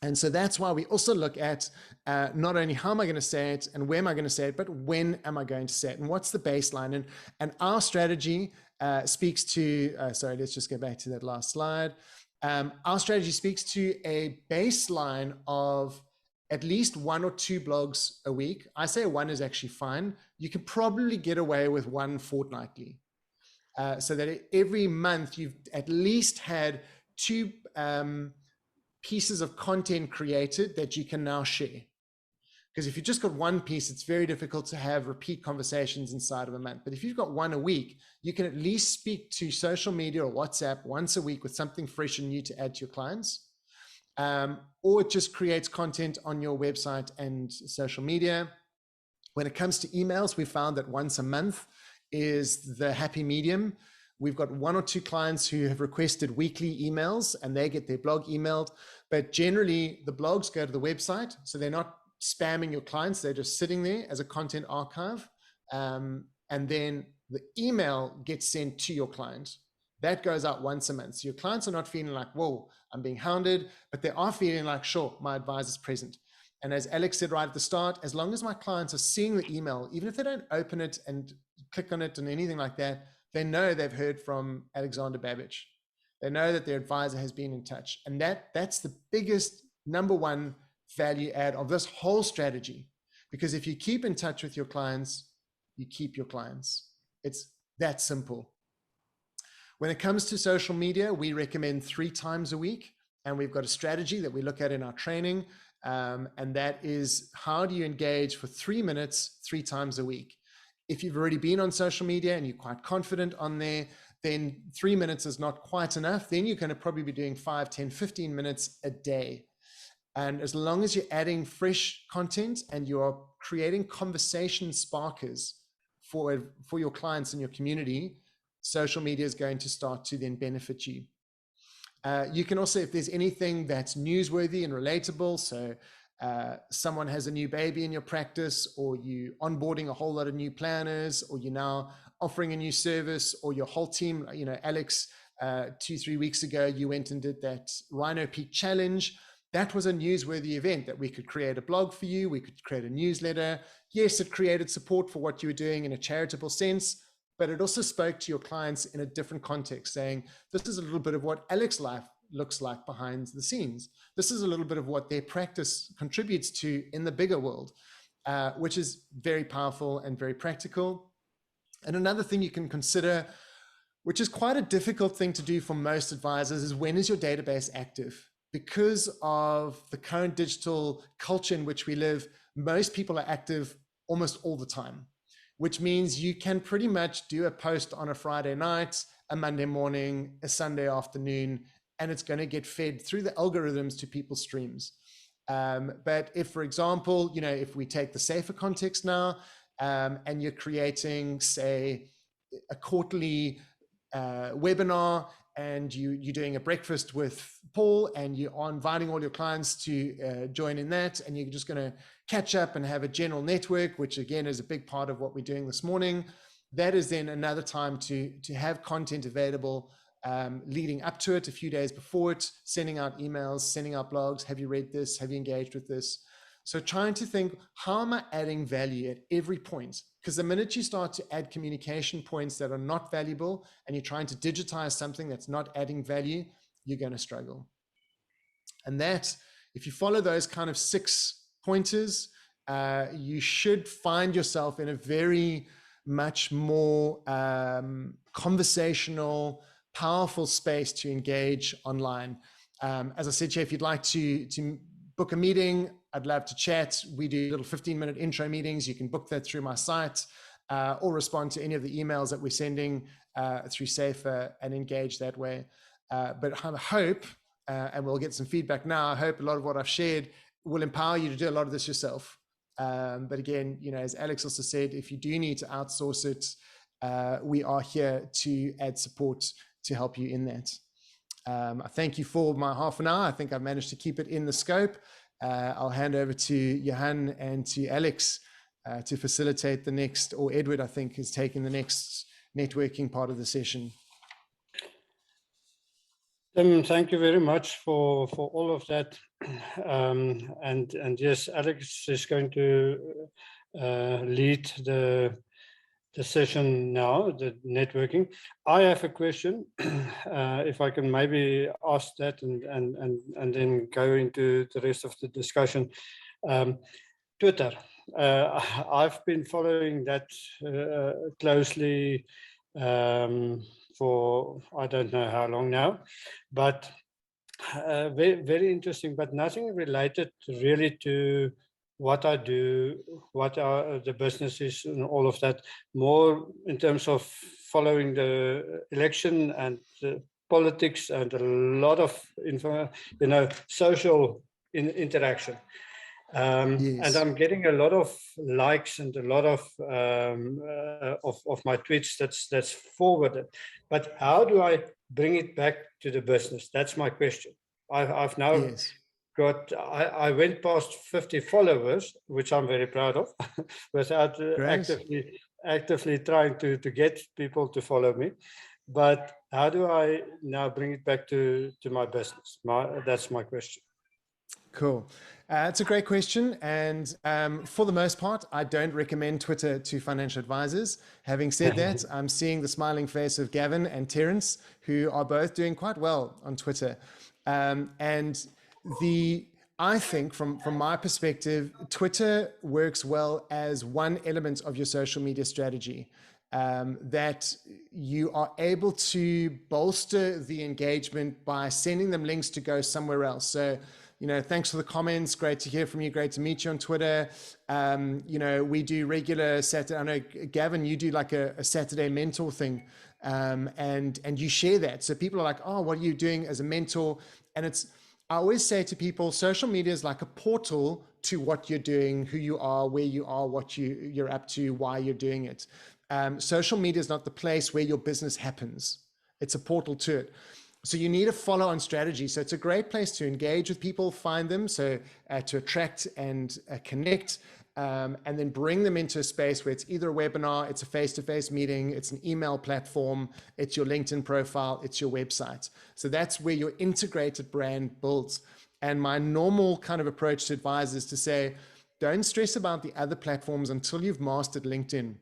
S2: And so that's why we also look at not only how am I going to say it and where am I going to say it, but when am I going to say it and what's the baseline. And our strategy speaks to, sorry, let's just go back to that last slide. Our strategy speaks to a baseline of at least 1 or 2 blogs a week. I say 1 is actually fine. You can probably get away with 1 fortnightly. So that every month you've at least had 2 pieces of content created that you can now share. Because if you've just got 1 piece, it's very difficult to have repeat conversations inside of a month. But if you've got 1 a week, you can at least speak to social media or WhatsApp once a week with something fresh and new to add to your clients. Or it just creates content on your website and social media. When it comes to emails, we found that once a month is the happy medium. We've got 1 or 2 clients who have requested weekly emails and they get their blog emailed, but generally the blogs go to the website. So they're not spamming your clients. They're just sitting there as a content archive. And then the email gets sent to your client. That goes out once a month. So your clients are not feeling like, whoa, I'm being hounded, but they are feeling like, sure, my advisor's present. And as Alex said right at the start, as long as my clients are seeing the email, even if they don't open it and click on it and anything like that, they know they've heard from Alexander Babbage. They know that their advisor has been in touch. And that's the biggest #1 value add of this whole strategy. Because if you keep in touch with your clients, you keep your clients. It's that simple. When it comes to social media, we recommend 3 times a week. And we've got a strategy that we look at in our training. And that is, how do you engage for 3 minutes, 3 times a week? If you've already been on social media and you're quite confident on there, then 3 minutes is not quite enough. Then you're going to probably be doing 5, 10, 15 minutes a day. And as long as you're adding fresh content and you're creating conversation sparkers for your clients and your community, social media is going to start to then benefit you. You can also, if there's anything that's newsworthy and relatable, so someone has a new baby in your practice, or you onboarding a whole lot of new planners, or you're now offering a new service, or your whole team, you know, Alex, 2-3 weeks ago, you went and did that Rhino Peak Challenge. That was a newsworthy event that we could create a blog for you. We could create a newsletter. Yes, it created support for what you were doing in a charitable sense, but it also spoke to your clients in a different context, saying, this is a little bit of what Alex's life looks like behind the scenes. This is a little bit of what their practice contributes to in the bigger world, which is very powerful and very practical. And another thing you can consider, which is quite a difficult thing to do for most advisors, is when is your database active? Because of the current digital culture in which we live, most people are active almost all the time, which means you can pretty much do a post on a Friday night, a Monday morning, a Sunday afternoon, and it's going to get fed through the algorithms to people's streams. But if, for example, you know, if we take the SAIFAA context now, and you're creating, say, a quarterly webinar, and you're doing a breakfast with Paul, and you are inviting all your clients to join in that, and you're just going to catch up and have a general network, which again is a big part of what we're doing this morning. That is then another time to have content available leading up to it, a few days before it, sending out emails, sending out blogs. Have you read this? Have you engaged with this? So trying to think, how am I adding value at every point? Because the minute you start to add communication points that are not valuable, and you're trying to digitize something that's not adding value, you're going to struggle. And that, if you follow those kind of 6 pointers, you should find yourself in a very much more conversational, powerful space to engage online. As I said, Chair, if you'd like to book a meeting, I'd love to chat. We do little 15-minute intro meetings. You can book that through my site, or respond to any of the emails that we're sending through SAIFAA and engage that way. But I hope, and we'll get some feedback now, I hope a lot of what I've shared will empower you to do a lot of this yourself. But again, you know, as Alex also said, if you do need to outsource it, we are here to add support to help you in that. I thank you for my half an hour. I think I've managed to keep it in the scope. I'll hand over to Johann and to Alex to facilitate the next, or Edward, I think, is taking the next networking part of the session.
S4: Tim, thank you very much for all of that. And yes, Alex is going to lead the session now, the networking. I have a question, if I can maybe ask that and then go into the rest of the discussion. Twitter, I've been following that closely for I don't know how long now, but very, very interesting, but nothing related really to what I do, what are the businesses and all of that, more in terms of following the election and the politics and a lot of social interaction.
S2: Yes.
S4: And I'm getting a lot of likes and a lot of my tweets that's forwarded. But how do I bring it back to the business? That's my question. I've now
S2: Yes.
S4: I went past 50 followers, which I'm very proud of, without actively trying to get people to follow me. But how do I now bring it back to my business? That's my question.
S2: Cool. It's a great question. And for the most part, I don't recommend Twitter to financial advisors. Having said that, I'm seeing the smiling face of Gavin and Terence, who are both doing quite well on Twitter. I think from my perspective, Twitter works well as one element of your social media strategy, that you are able to bolster the engagement by sending them links to go somewhere else. So, thanks for the comments. Great to hear from you. Great to meet you on Twitter. We do regular Saturday. I know, Gavin, you do like a Saturday mentor thing and you share that. So people are like, oh, what are you doing as a mentor? And I always say to people, social media is like a portal to what you're doing, who you are, where you are, what you're up to, why you're doing it. Social media is not the place where your business happens. It's a portal to it. So you need a follow-on strategy. So it's a great place to engage with people, find them, so to attract and connect, and then bring them into a space where it's either a webinar, it's a face-to-face meeting, it's an email platform, it's your LinkedIn profile, it's your website. So that's where your integrated brand builds. And my normal kind of approach to advise is to say, don't stress about the other platforms until you've mastered LinkedIn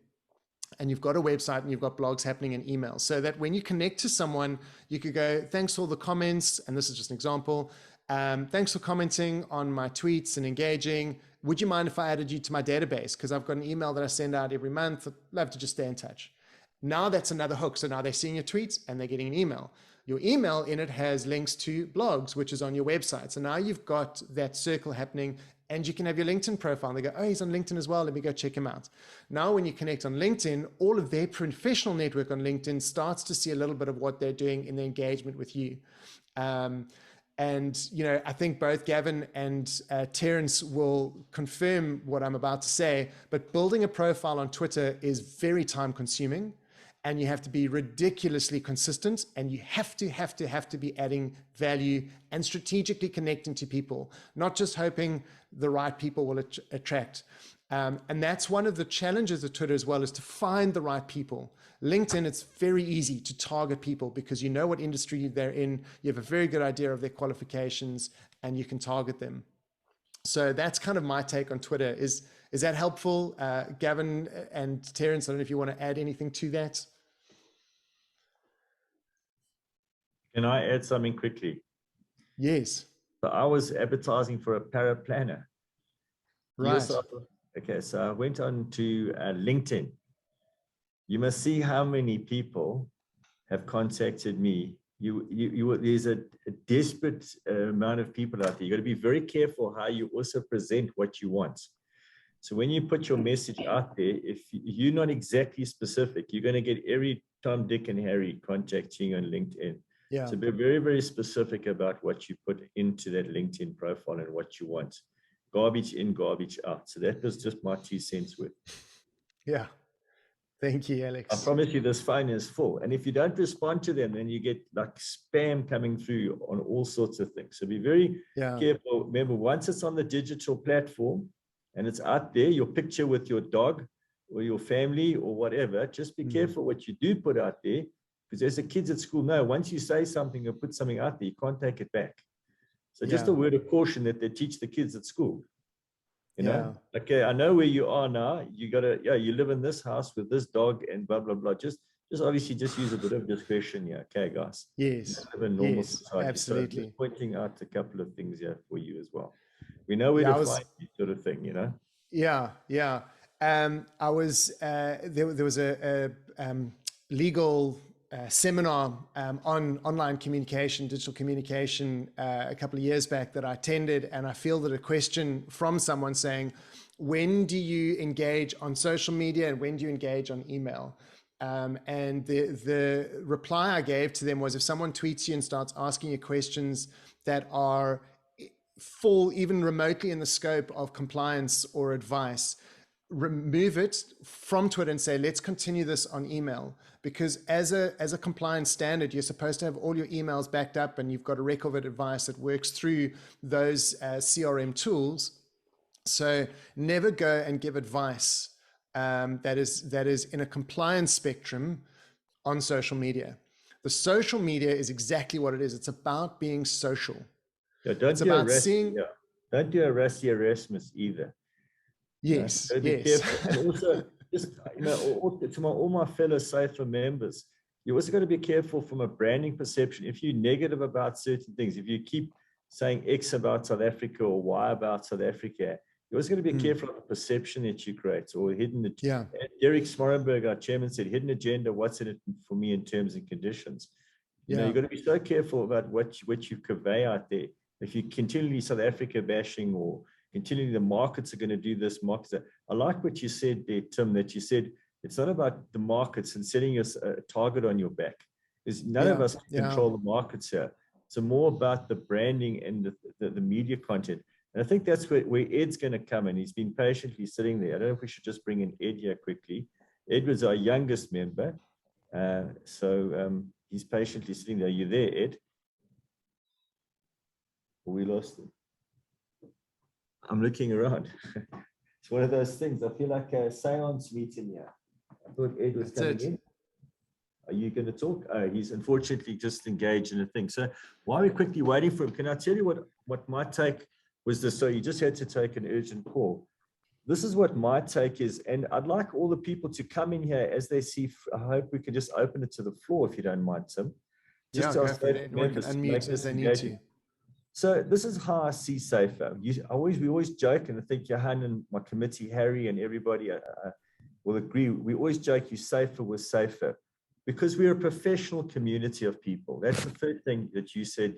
S2: and you've got a website and you've got blogs happening in email, so that when you connect to someone, you could go, thanks for all the comments. And this is just an example. Thanks for commenting on my tweets and engaging. Would you mind if I added you to my database? Because I've got an email that I send out every month. I'd love to just stay in touch. Now that's another hook. So now they're seeing your tweets and they're getting an email. Your email in it has links to blogs, which is on your website. So now you've got that circle happening, and you can have your LinkedIn profile. And they go, oh, he's on LinkedIn as well. Let me go check him out. Now, when you connect on LinkedIn, all of their professional network on LinkedIn starts to see a little bit of what they're doing in the engagement with you. And, you know, I think both Gavin and Terence will confirm what I'm about to say, but building a profile on Twitter is very time consuming, and you have to be ridiculously consistent, and you have to be adding value and strategically connecting to people, not just hoping the right people will attract. And that's one of the challenges of Twitter as well, is to find the right people. LinkedIn, it's very easy to target people because you know what industry they're in, you have a very good idea of their qualifications, and you can target them. So that's kind of my take on Twitter. Is that helpful? Gavin and Terence, I don't know if you want to add anything to that.
S1: Can I add something quickly?
S2: Yes.
S1: So I was advertising for a paraplanner.
S2: Right.
S1: Okay, so I went on to LinkedIn. You must see how many people have contacted me. There's a desperate amount of people out there. You got to be very careful how you also present what you want. So when you put your message out there, if you're not exactly specific, you're going to get every Tom, Dick, and Harry contacting you on LinkedIn.
S2: Yeah.
S1: So be very, very specific about what you put into that LinkedIn profile and what you want. Garbage in, garbage out. So that was just my 2 cents worth.
S2: Yeah. Thank you, Alex.
S1: I promise you this phone is full. And if you don't respond to them, then you get like spam coming through on all sorts of things. So be very careful. Remember, once it's on the digital platform and it's out there, your picture with your dog or your family or whatever, just be careful what you do put out there. Because as the kids at school know, once you say something or put something out there, you can't take it back. So just a word of caution that they teach the kids at school. You know, okay, I know where you are now. You gotta, you live in this house with this dog and blah, blah, blah. Just obviously just use a bit of discretion. Yeah. Okay, guys.
S2: Yes.
S1: Live in normal
S2: Yes,
S1: society.
S2: absolutely.
S1: So just pointing out a couple of things here for you as well. We know where to find you, sort of thing, you know?
S2: Yeah. Yeah. I was, there was a legal seminar on online communication, digital communication, a couple of years back that I attended, and I fielded a question from someone saying, when do you engage on social media and when do you engage on email? And the reply I gave to them was, if someone tweets you and starts asking you questions that fall even remotely in the scope of compliance or advice, remove it from Twitter and say, let's continue this on email. Because as a compliance standard, you're supposed to have all your emails backed up, and you've got a record of advice that works through those CRM tools. So never go and give advice that is in a compliance spectrum on social media. The social media is exactly what it is. It's about being social.
S1: Yeah, don't do a Rassi Erasmus either.
S2: Yes,
S1: Be careful. And also, just, you know, to all my fellow SAIFAA members, you also got to be careful from a branding perception. If you're negative about certain things, if you keep saying X about South Africa or Y about South Africa, you're always going to be careful of the perception that you create, or hidden. Derek Smorenberg, our chairman, said, hidden agenda, what's in it for me in terms and conditions. You know, you've got to be so careful about what you convey out there. If you continually South Africa bashing, or continually the markets are going to do this, I like what you said there, Tim, that you said It's not about the markets and setting us a target on your back. There's none of us control the markets here. It's more about the branding and the media content. And I think that's where Ed's going to come in. He's been patiently sitting there. I don't know if we should just bring in Ed here quickly. Ed was our youngest member. He's patiently sitting there. Are you there, Ed? We lost him. I'm looking around. It's one of those things. I feel like a seance meeting here. I thought Ed was coming in. Are you going to talk? He's unfortunately just engaged in a thing. So while we're quickly waiting for him, can I tell you what my take was this? So you just had to take an urgent call. This is what my take is. And I'd like all the people to come in here as they see. I hope we can just open it to the floor if you don't mind, Tim. Just
S2: go for it. Everyone can unmute as they need to.
S1: So this is how I see SAIFAA. We always joke, and I think Johann and my committee, Harry and everybody will agree. We always joke, you SAIFAA with SAIFAA, because we're a professional community of people. That's the first thing that you said.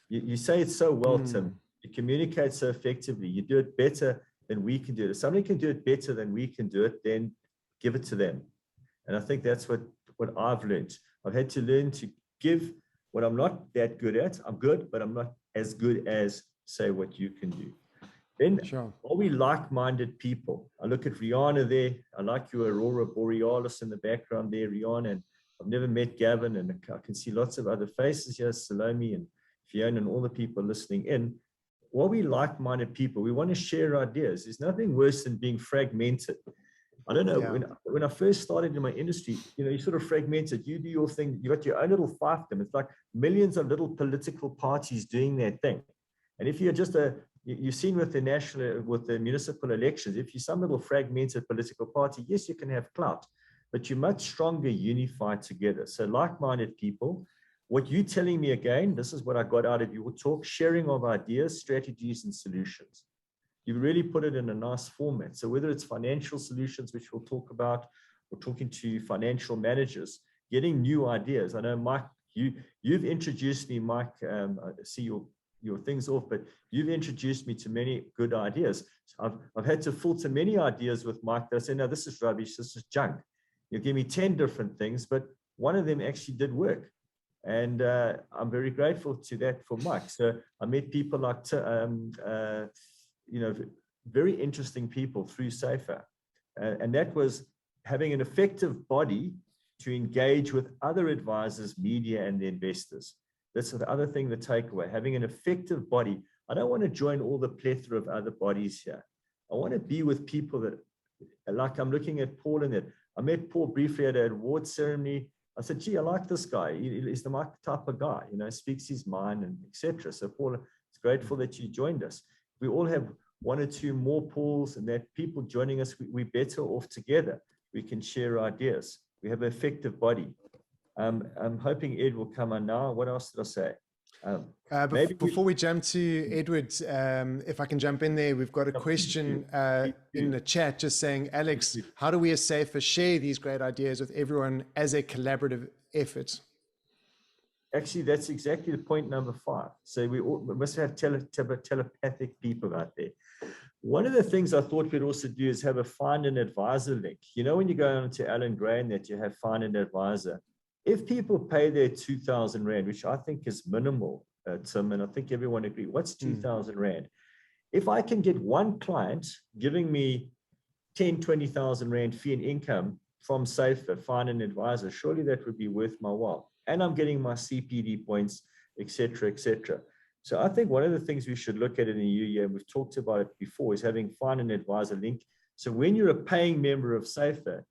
S1: You say it so well, Tim. You communicate so effectively. You do it better than we can do it. If somebody can do it better than we can do it, then give it to them. And I think that's what I've learned. I've had to learn to give what I'm not that good at. I'm good, but I'm not as good as, say, what you can do. Then are we like-minded people? I look at Rihanna there. I like your Aurora Borealis in the background there, Rihanna. And I've never met Gavin, and I can see lots of other faces here, Salome and Fiona and all the people listening in. Are we like-minded people? We want to share ideas. There's nothing worse than being fragmented. I don't know, when I first started in my industry, you sort of fragmented. You do your thing, you got your own little fiefdom. It's like millions of little political parties doing their thing. And if you're just you've seen with the municipal elections, if you're some little fragmented political party, yes, you can have clout, but you're much stronger unified together. So like-minded people, what you're telling me again, this is what I got out of your talk, sharing of ideas, strategies, and solutions. You really put it in a nice format. So whether it's financial solutions, which we'll talk about, or talking to financial managers, getting new ideas. I know, Mike, you've introduced me, Mike, I see your things off, but you've introduced me to many good ideas. So I've had to filter many ideas with Mike that I say, no, this is rubbish, this is junk. You give me 10 different things, but one of them actually did work. And I'm very grateful to that for Mike. So I met people like, very interesting people through SAIFAA. And that was having an effective body to engage with other advisors, media, and the investors. That's the other thing, the takeaway, having an effective body. I don't want to join all the plethora of other bodies here. I want to be with people that, like I'm looking at Paul in that. I met Paul briefly at an award ceremony. I said, gee, I like this guy. He's the Mike type of guy, speaks his mind and etc. So Paul, it's grateful that you joined us. We all have one or two more Pauls, and that people joining us, we're better off together. We can share ideas. We have an effective body. I'm hoping Ed will come on now. What else did I say?
S2: Before we jump to Edward, if I can jump in there, we've got a question in the chat just saying, Alex, how do we as SAIFAA share these great ideas with everyone as a collaborative effort?
S1: Actually, that's exactly the point number 5. So we must have telepathic people out there. One of the things I thought we'd also do is have a find an advisor link. When you go on to Alan Gray and that you have find an advisor, if people pay their 2,000 Rand, which I think is minimal, Tim, and I think everyone agrees, what's 2,000 Rand? If I can get one client giving me 10, 20,000 Rand fee and income from SAIFAA, find an advisor, surely that would be worth my while. And I'm getting my CPD points, et cetera, et cetera. So I think one of the things we should look at in the new year, and we've talked about it before, is having find an advisor link. So when you're a paying member of SAIFAA,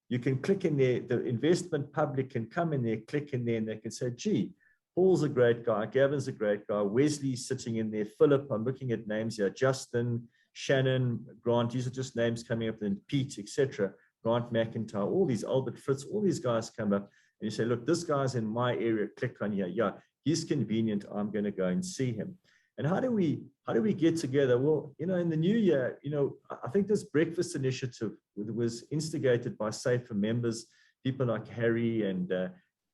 S1: you can click in there, the investment public can come in there, click in there, and they can say, gee, Paul's a great guy, Gavin's a great guy, Wesley's sitting in there, Philip, I'm looking at names here, Justin, Shannon, Grant, these are just names coming up, and Pete, etc. Grant McIntyre, all these, Albert Fritz, all these guys come up, and you say, look, this guy's in my area, click on here, yeah, he's convenient, I'm going to go and see him. And how do we get together? Well, in the new year, I think this breakfast initiative was instigated by SAIFAA members, people like Harry and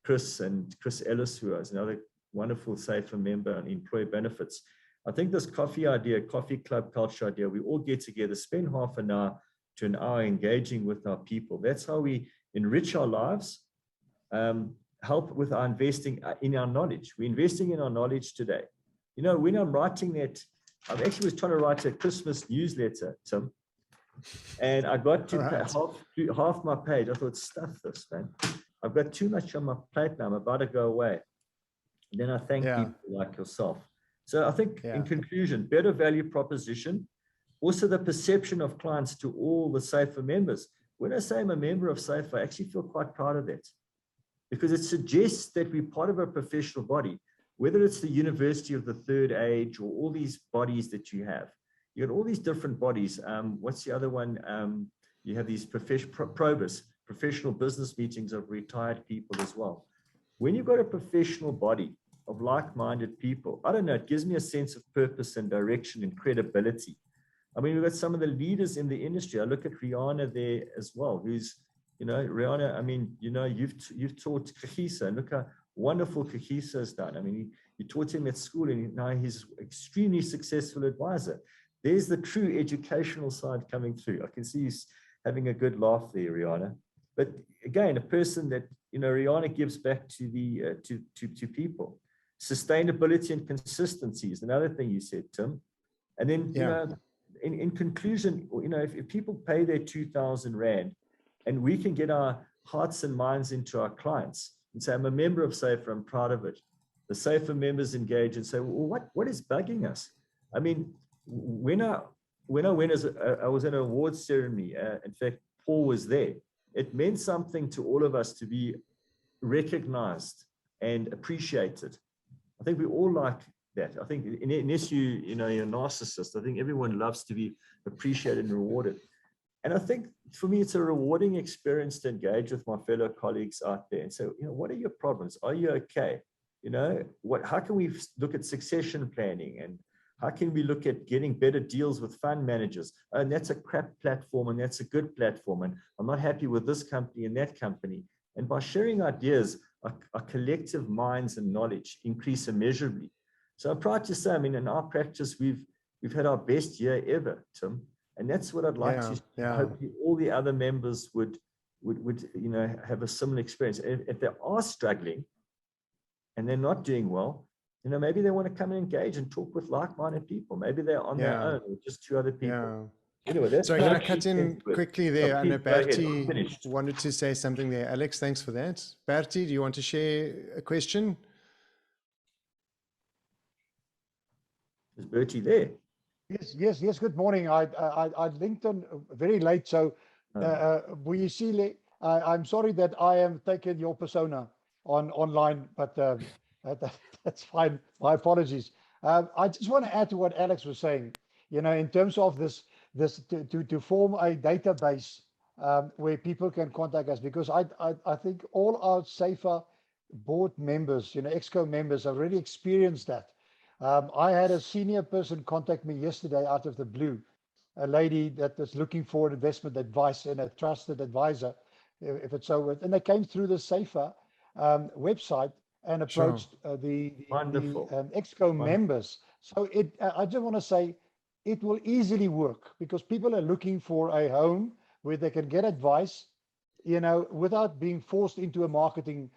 S1: Chris Ellis, who is another wonderful SAIFAA member on employee benefits. I think this coffee club culture idea, we all get together, spend half an hour, to an hour engaging with our people. That's how we enrich our lives, help with our investing in our knowledge. We're investing in our knowledge today. You know, when I'm writing that, I actually was trying to write a Christmas newsletter, Tim, and I got to half my page. I thought, stuff this, man. I've got too much on my plate now. I'm about to go away. And then I thank people like yourself. So I think in conclusion, better value proposition, also the perception of clients to all the SAIFAA members. When I say I'm a member of SAIFAA, I actually feel quite proud of that, because it suggests that we're part of a professional body, whether it's the University of the Third Age or all these bodies that you have. You got all these different bodies. What's the other one? You have these professional business meetings of retired people as well. When you've got a professional body of like-minded people, I don't know, it gives me a sense of purpose and direction and credibility. I mean, we've got some of the leaders in the industry. I look at Rihanna there as well, who's, you know, Rihanna, I mean, you know, you've taught Kehisa, and look how wonderful Kehisa has done. I mean, you taught him at school, and now he's an extremely successful advisor. There's the true educational side coming through. I can see you having a good laugh there, Rihanna. But again, a person that, you know, Rihanna gives back to the to people. Sustainability and consistency is another thing you said, Tim. And then, you know, in conclusion, you know, if people pay their 2,000 Rand, and we can get our hearts and minds into our clients and say, I'm a member of SAIFAA, I'm proud of it. The SAIFAA members engage and say, well, what is bugging us? I mean, when I went I was at an awards ceremony. In fact, Paul was there. It meant something to all of us to be recognized and appreciated. I think we all like that. I think unless you know, you're a narcissist, I think everyone loves to be appreciated and rewarded. And I think for me, it's a rewarding experience to engage with my fellow colleagues out there and say, you know, what are your problems? Are you okay? You know, how can we look at succession planning, and how can we look at getting better deals with fund managers? And that's a crap platform, and that's a good platform. And I'm not happy with this company and that company. And by sharing ideas, our collective minds and knowledge increase immeasurably. So I'm proud to say, I mean, in our practice, we've had our best year ever, Tim. And that's what I'd like to hope all the other members would you know, have a similar experience. If they are struggling and they're not doing well, you know, maybe they want to come and engage and talk with like-minded people. Maybe they're on their own or just two other people. Anyway, that's
S2: sorry, can I cut in quickly there? I know Bertie wanted to say something there. Alex, thanks for that. Bertie, do you want to share a question?
S1: Is Bertie there?
S6: Yes. Good morning. I linked on very late, so I'm sorry that I am taking your persona online, but that's fine. My apologies. I just want to add to what Alex was saying. You know, in terms of this to form a database where people can contact us, because I think all our SAIFAA board members, you know, ExCo members, have already experienced that. I had a senior person contact me yesterday out of the blue, a lady that was looking for investment advice and a trusted advisor, if it's so, and they came through the SAIFAA website and approached the ExCo members. So I just want to say it will easily work, because people are looking for a home where they can get advice, you know, without being forced into a marketing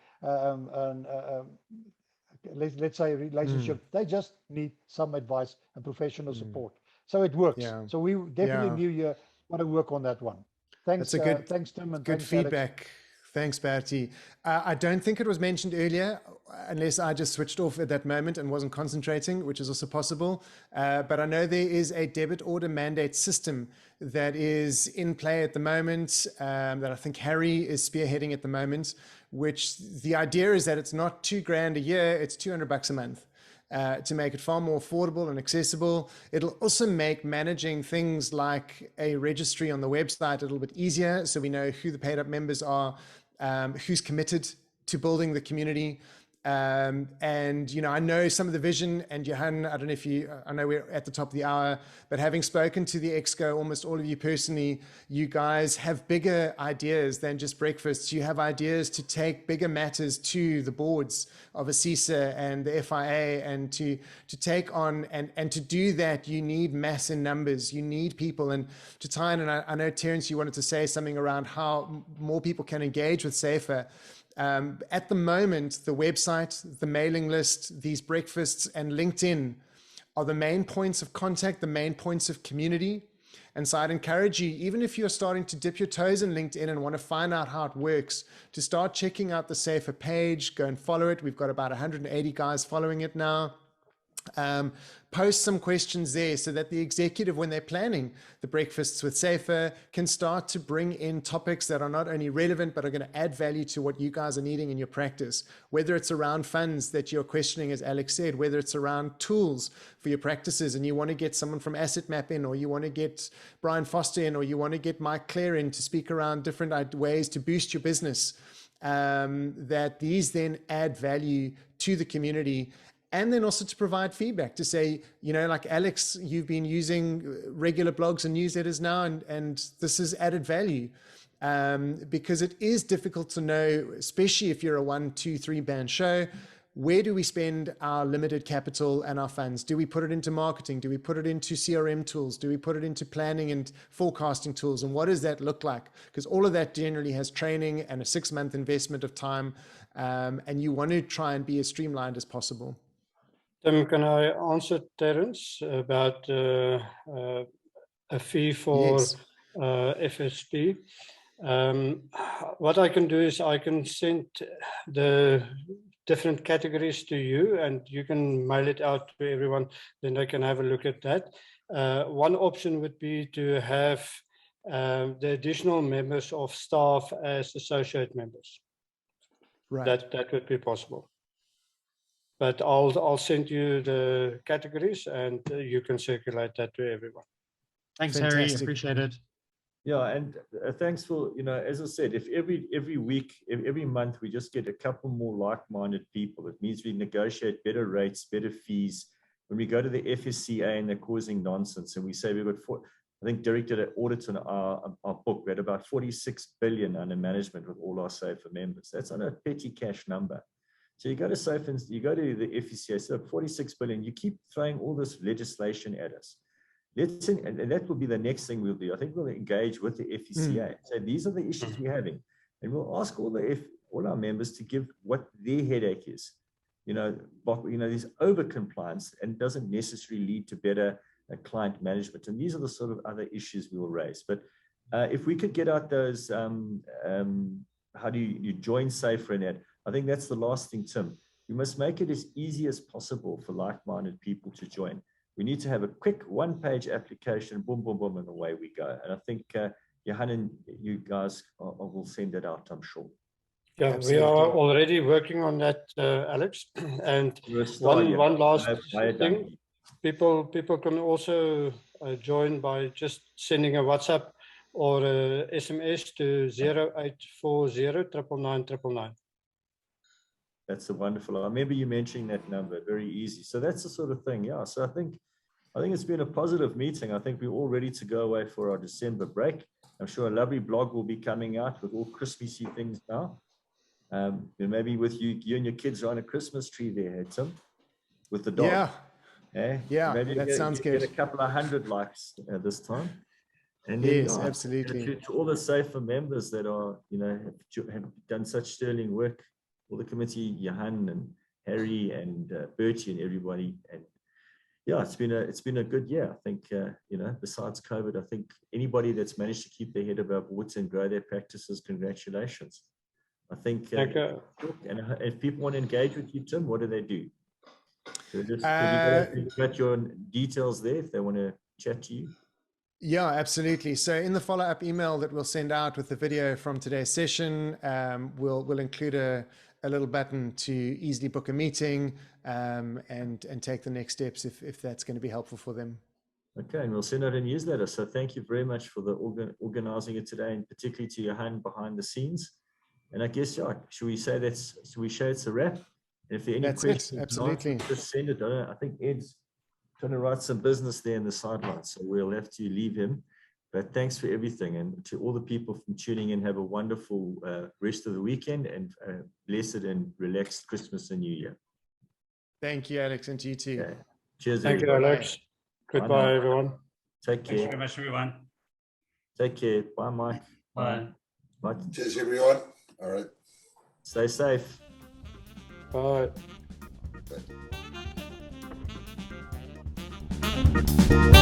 S6: let's say relationship. They just need some advice and professional support. So it works. So we definitely knew you want to work on that one. Thanks. Thanks, Tim, and
S2: good feedback. Alex. Thanks, Bertie. I don't think it was mentioned earlier, unless I just switched off at that moment and wasn't concentrating, which is also possible. But I know there is a debit order mandate system that is in play at the moment, that I think Harry is spearheading at the moment, which the idea is that it's not $2,000 a year, it's $200 a month. To make it far more affordable and accessible. It'll also make managing things like a registry on the website a little bit easier, so we know who the paid up members are, who's committed to building the community. And, you know, I know some of the vision, and Johann, I don't know if you, I know we're at the top of the hour, but having spoken to the Exco, almost all of you personally, you guys have bigger ideas than just breakfasts. You have ideas to take bigger matters to the boards of SAIFA and the FIA, and to take on, and to do that, you need mass in numbers. You need people. And to tie in, and I know, Terence, you wanted to say something around how more people can engage with SAIFA. At the moment, the website, the mailing list, these breakfasts, and LinkedIn are the main points of contact, the main points of community. And so I'd encourage you, even if you're starting to dip your toes in LinkedIn and want to find out how it works, to start checking out the SAIFA page, go and follow it. We've got about 180 guys following it now. Post some questions there so that the executive, when they're planning the breakfasts with SAIFA, can start to bring in topics that are not only relevant, but are going to add value to what you guys are needing in your practice. Whether it's around funds that you're questioning, as Alex said, whether it's around tools for your practices and you want to get someone from Asset Map in, or you want to get Brian Foster in, or you want to get Mike Clare in to speak around different ways to boost your business, that these then add value to the community. And then also to provide feedback, to say, you know, like Alex, you've been using regular blogs and newsletters now, and this has added value, because it is difficult to know, especially if you're a 1, 2, 3 band show, where do we spend our limited capital and our funds? Do we put it into marketing? Do we put it into CRM tools? Do we put it into planning and forecasting tools? And what does that look like? Because all of that generally has training and a 6-month investment of time, and you want to try and be as streamlined as possible.
S4: Tim, can I answer Terence about a fee for FSP? What I can do is I can send the different categories to you, and you can mail it out to everyone, then they can have a look at that. One option would be to have the additional members of staff as associate members.
S2: Right.
S4: That would be possible. But I'll send you the categories, and you can circulate that to everyone.
S5: Thanks,
S2: Fantastic.
S5: Harry. Appreciate it.
S1: Yeah, and thanks for, you know, as I said, if every week, every month, we just get a couple more like-minded people, it means we negotiate better rates, better fees. When we go to the FSCA and they're causing nonsense, and we say we've got I think Derek did an audit on our book. We had about 46 billion under management with all our SAIFA members. That's not a petty cash number. So you go to SAIFA and you go to the FSCA, so 46 billion, you keep throwing all this legislation at us. And that will be the next thing we'll do. I think we'll engage with the FSCA. So these are the issues we're having. And we'll ask all our members to give what their headache is. You know, these over-compliance, and doesn't necessarily lead to better client management. And these are the sort of other issues we will raise. But if we could get out those, how do you join SAIFA in that? I think that's the last thing, Tim. We must make it as easy as possible for like-minded people to join. We need to have a quick one-page application, boom, boom, boom, and away we go. And I think Johann and you guys will send it out, I'm sure.
S4: Yeah, absolutely. We are already working on that, Alex. And one last thing, people can also join by just sending a WhatsApp or a SMS to 0840 999 999.
S1: That's a wonderful. I remember you mentioning that number. Very easy. So that's the sort of thing. Yeah. So I think it's been a positive meeting. I think we're all ready to go away for our December break. I'm sure a lovely blog will be coming out with all Christmassy things now. Maybe with you and your kids are on a Christmas tree there, Tim, with the dog.
S2: Yeah.
S1: Maybe
S2: that sounds good.
S1: Get a couple of 100 likes this time. And
S2: yes,
S1: then,
S2: absolutely.
S1: To all the SAIFA members that are, have done such sterling work, all the committee, Johann and Harry and Bertie and everybody. And yeah, it's been a good year. I think, besides COVID, I think anybody that's managed to keep their head above water and grow their practices, congratulations. I think, and if people want to engage with you, Tim, what do they do? So you've got your details there if they want to chat to you.
S2: Yeah, absolutely. So in the follow-up email that we'll send out with the video from today's session, we'll include a little button to easily book a meeting and take the next steps if that's going to be helpful for them.
S1: Okay, and we'll send out a newsletter. So thank you very much for the organizing it today, and particularly to Johann behind the scenes. And I guess, should we say it's a wrap? If there are any
S2: That's it,
S1: questions,
S2: absolutely.
S1: just send it. I think Ed's trying to write some business there in the sidelines, so we'll have to leave him. But thanks for everything, and to all the people from tuning in, have a wonderful rest of the weekend, and blessed and relaxed Christmas and New Year.
S2: Thank you, Alex, and to you too.
S1: Okay. Cheers.
S4: Thank you,
S1: everybody.
S4: Alex. Goodbye, everyone.
S1: Take
S7: Thanks
S1: care.
S7: very much, everyone.
S1: Take care. Bye, Mike.
S7: Bye.
S1: Bye.
S8: Cheers, everyone. All right.
S1: Stay safe.
S4: Bye.
S8: Bye.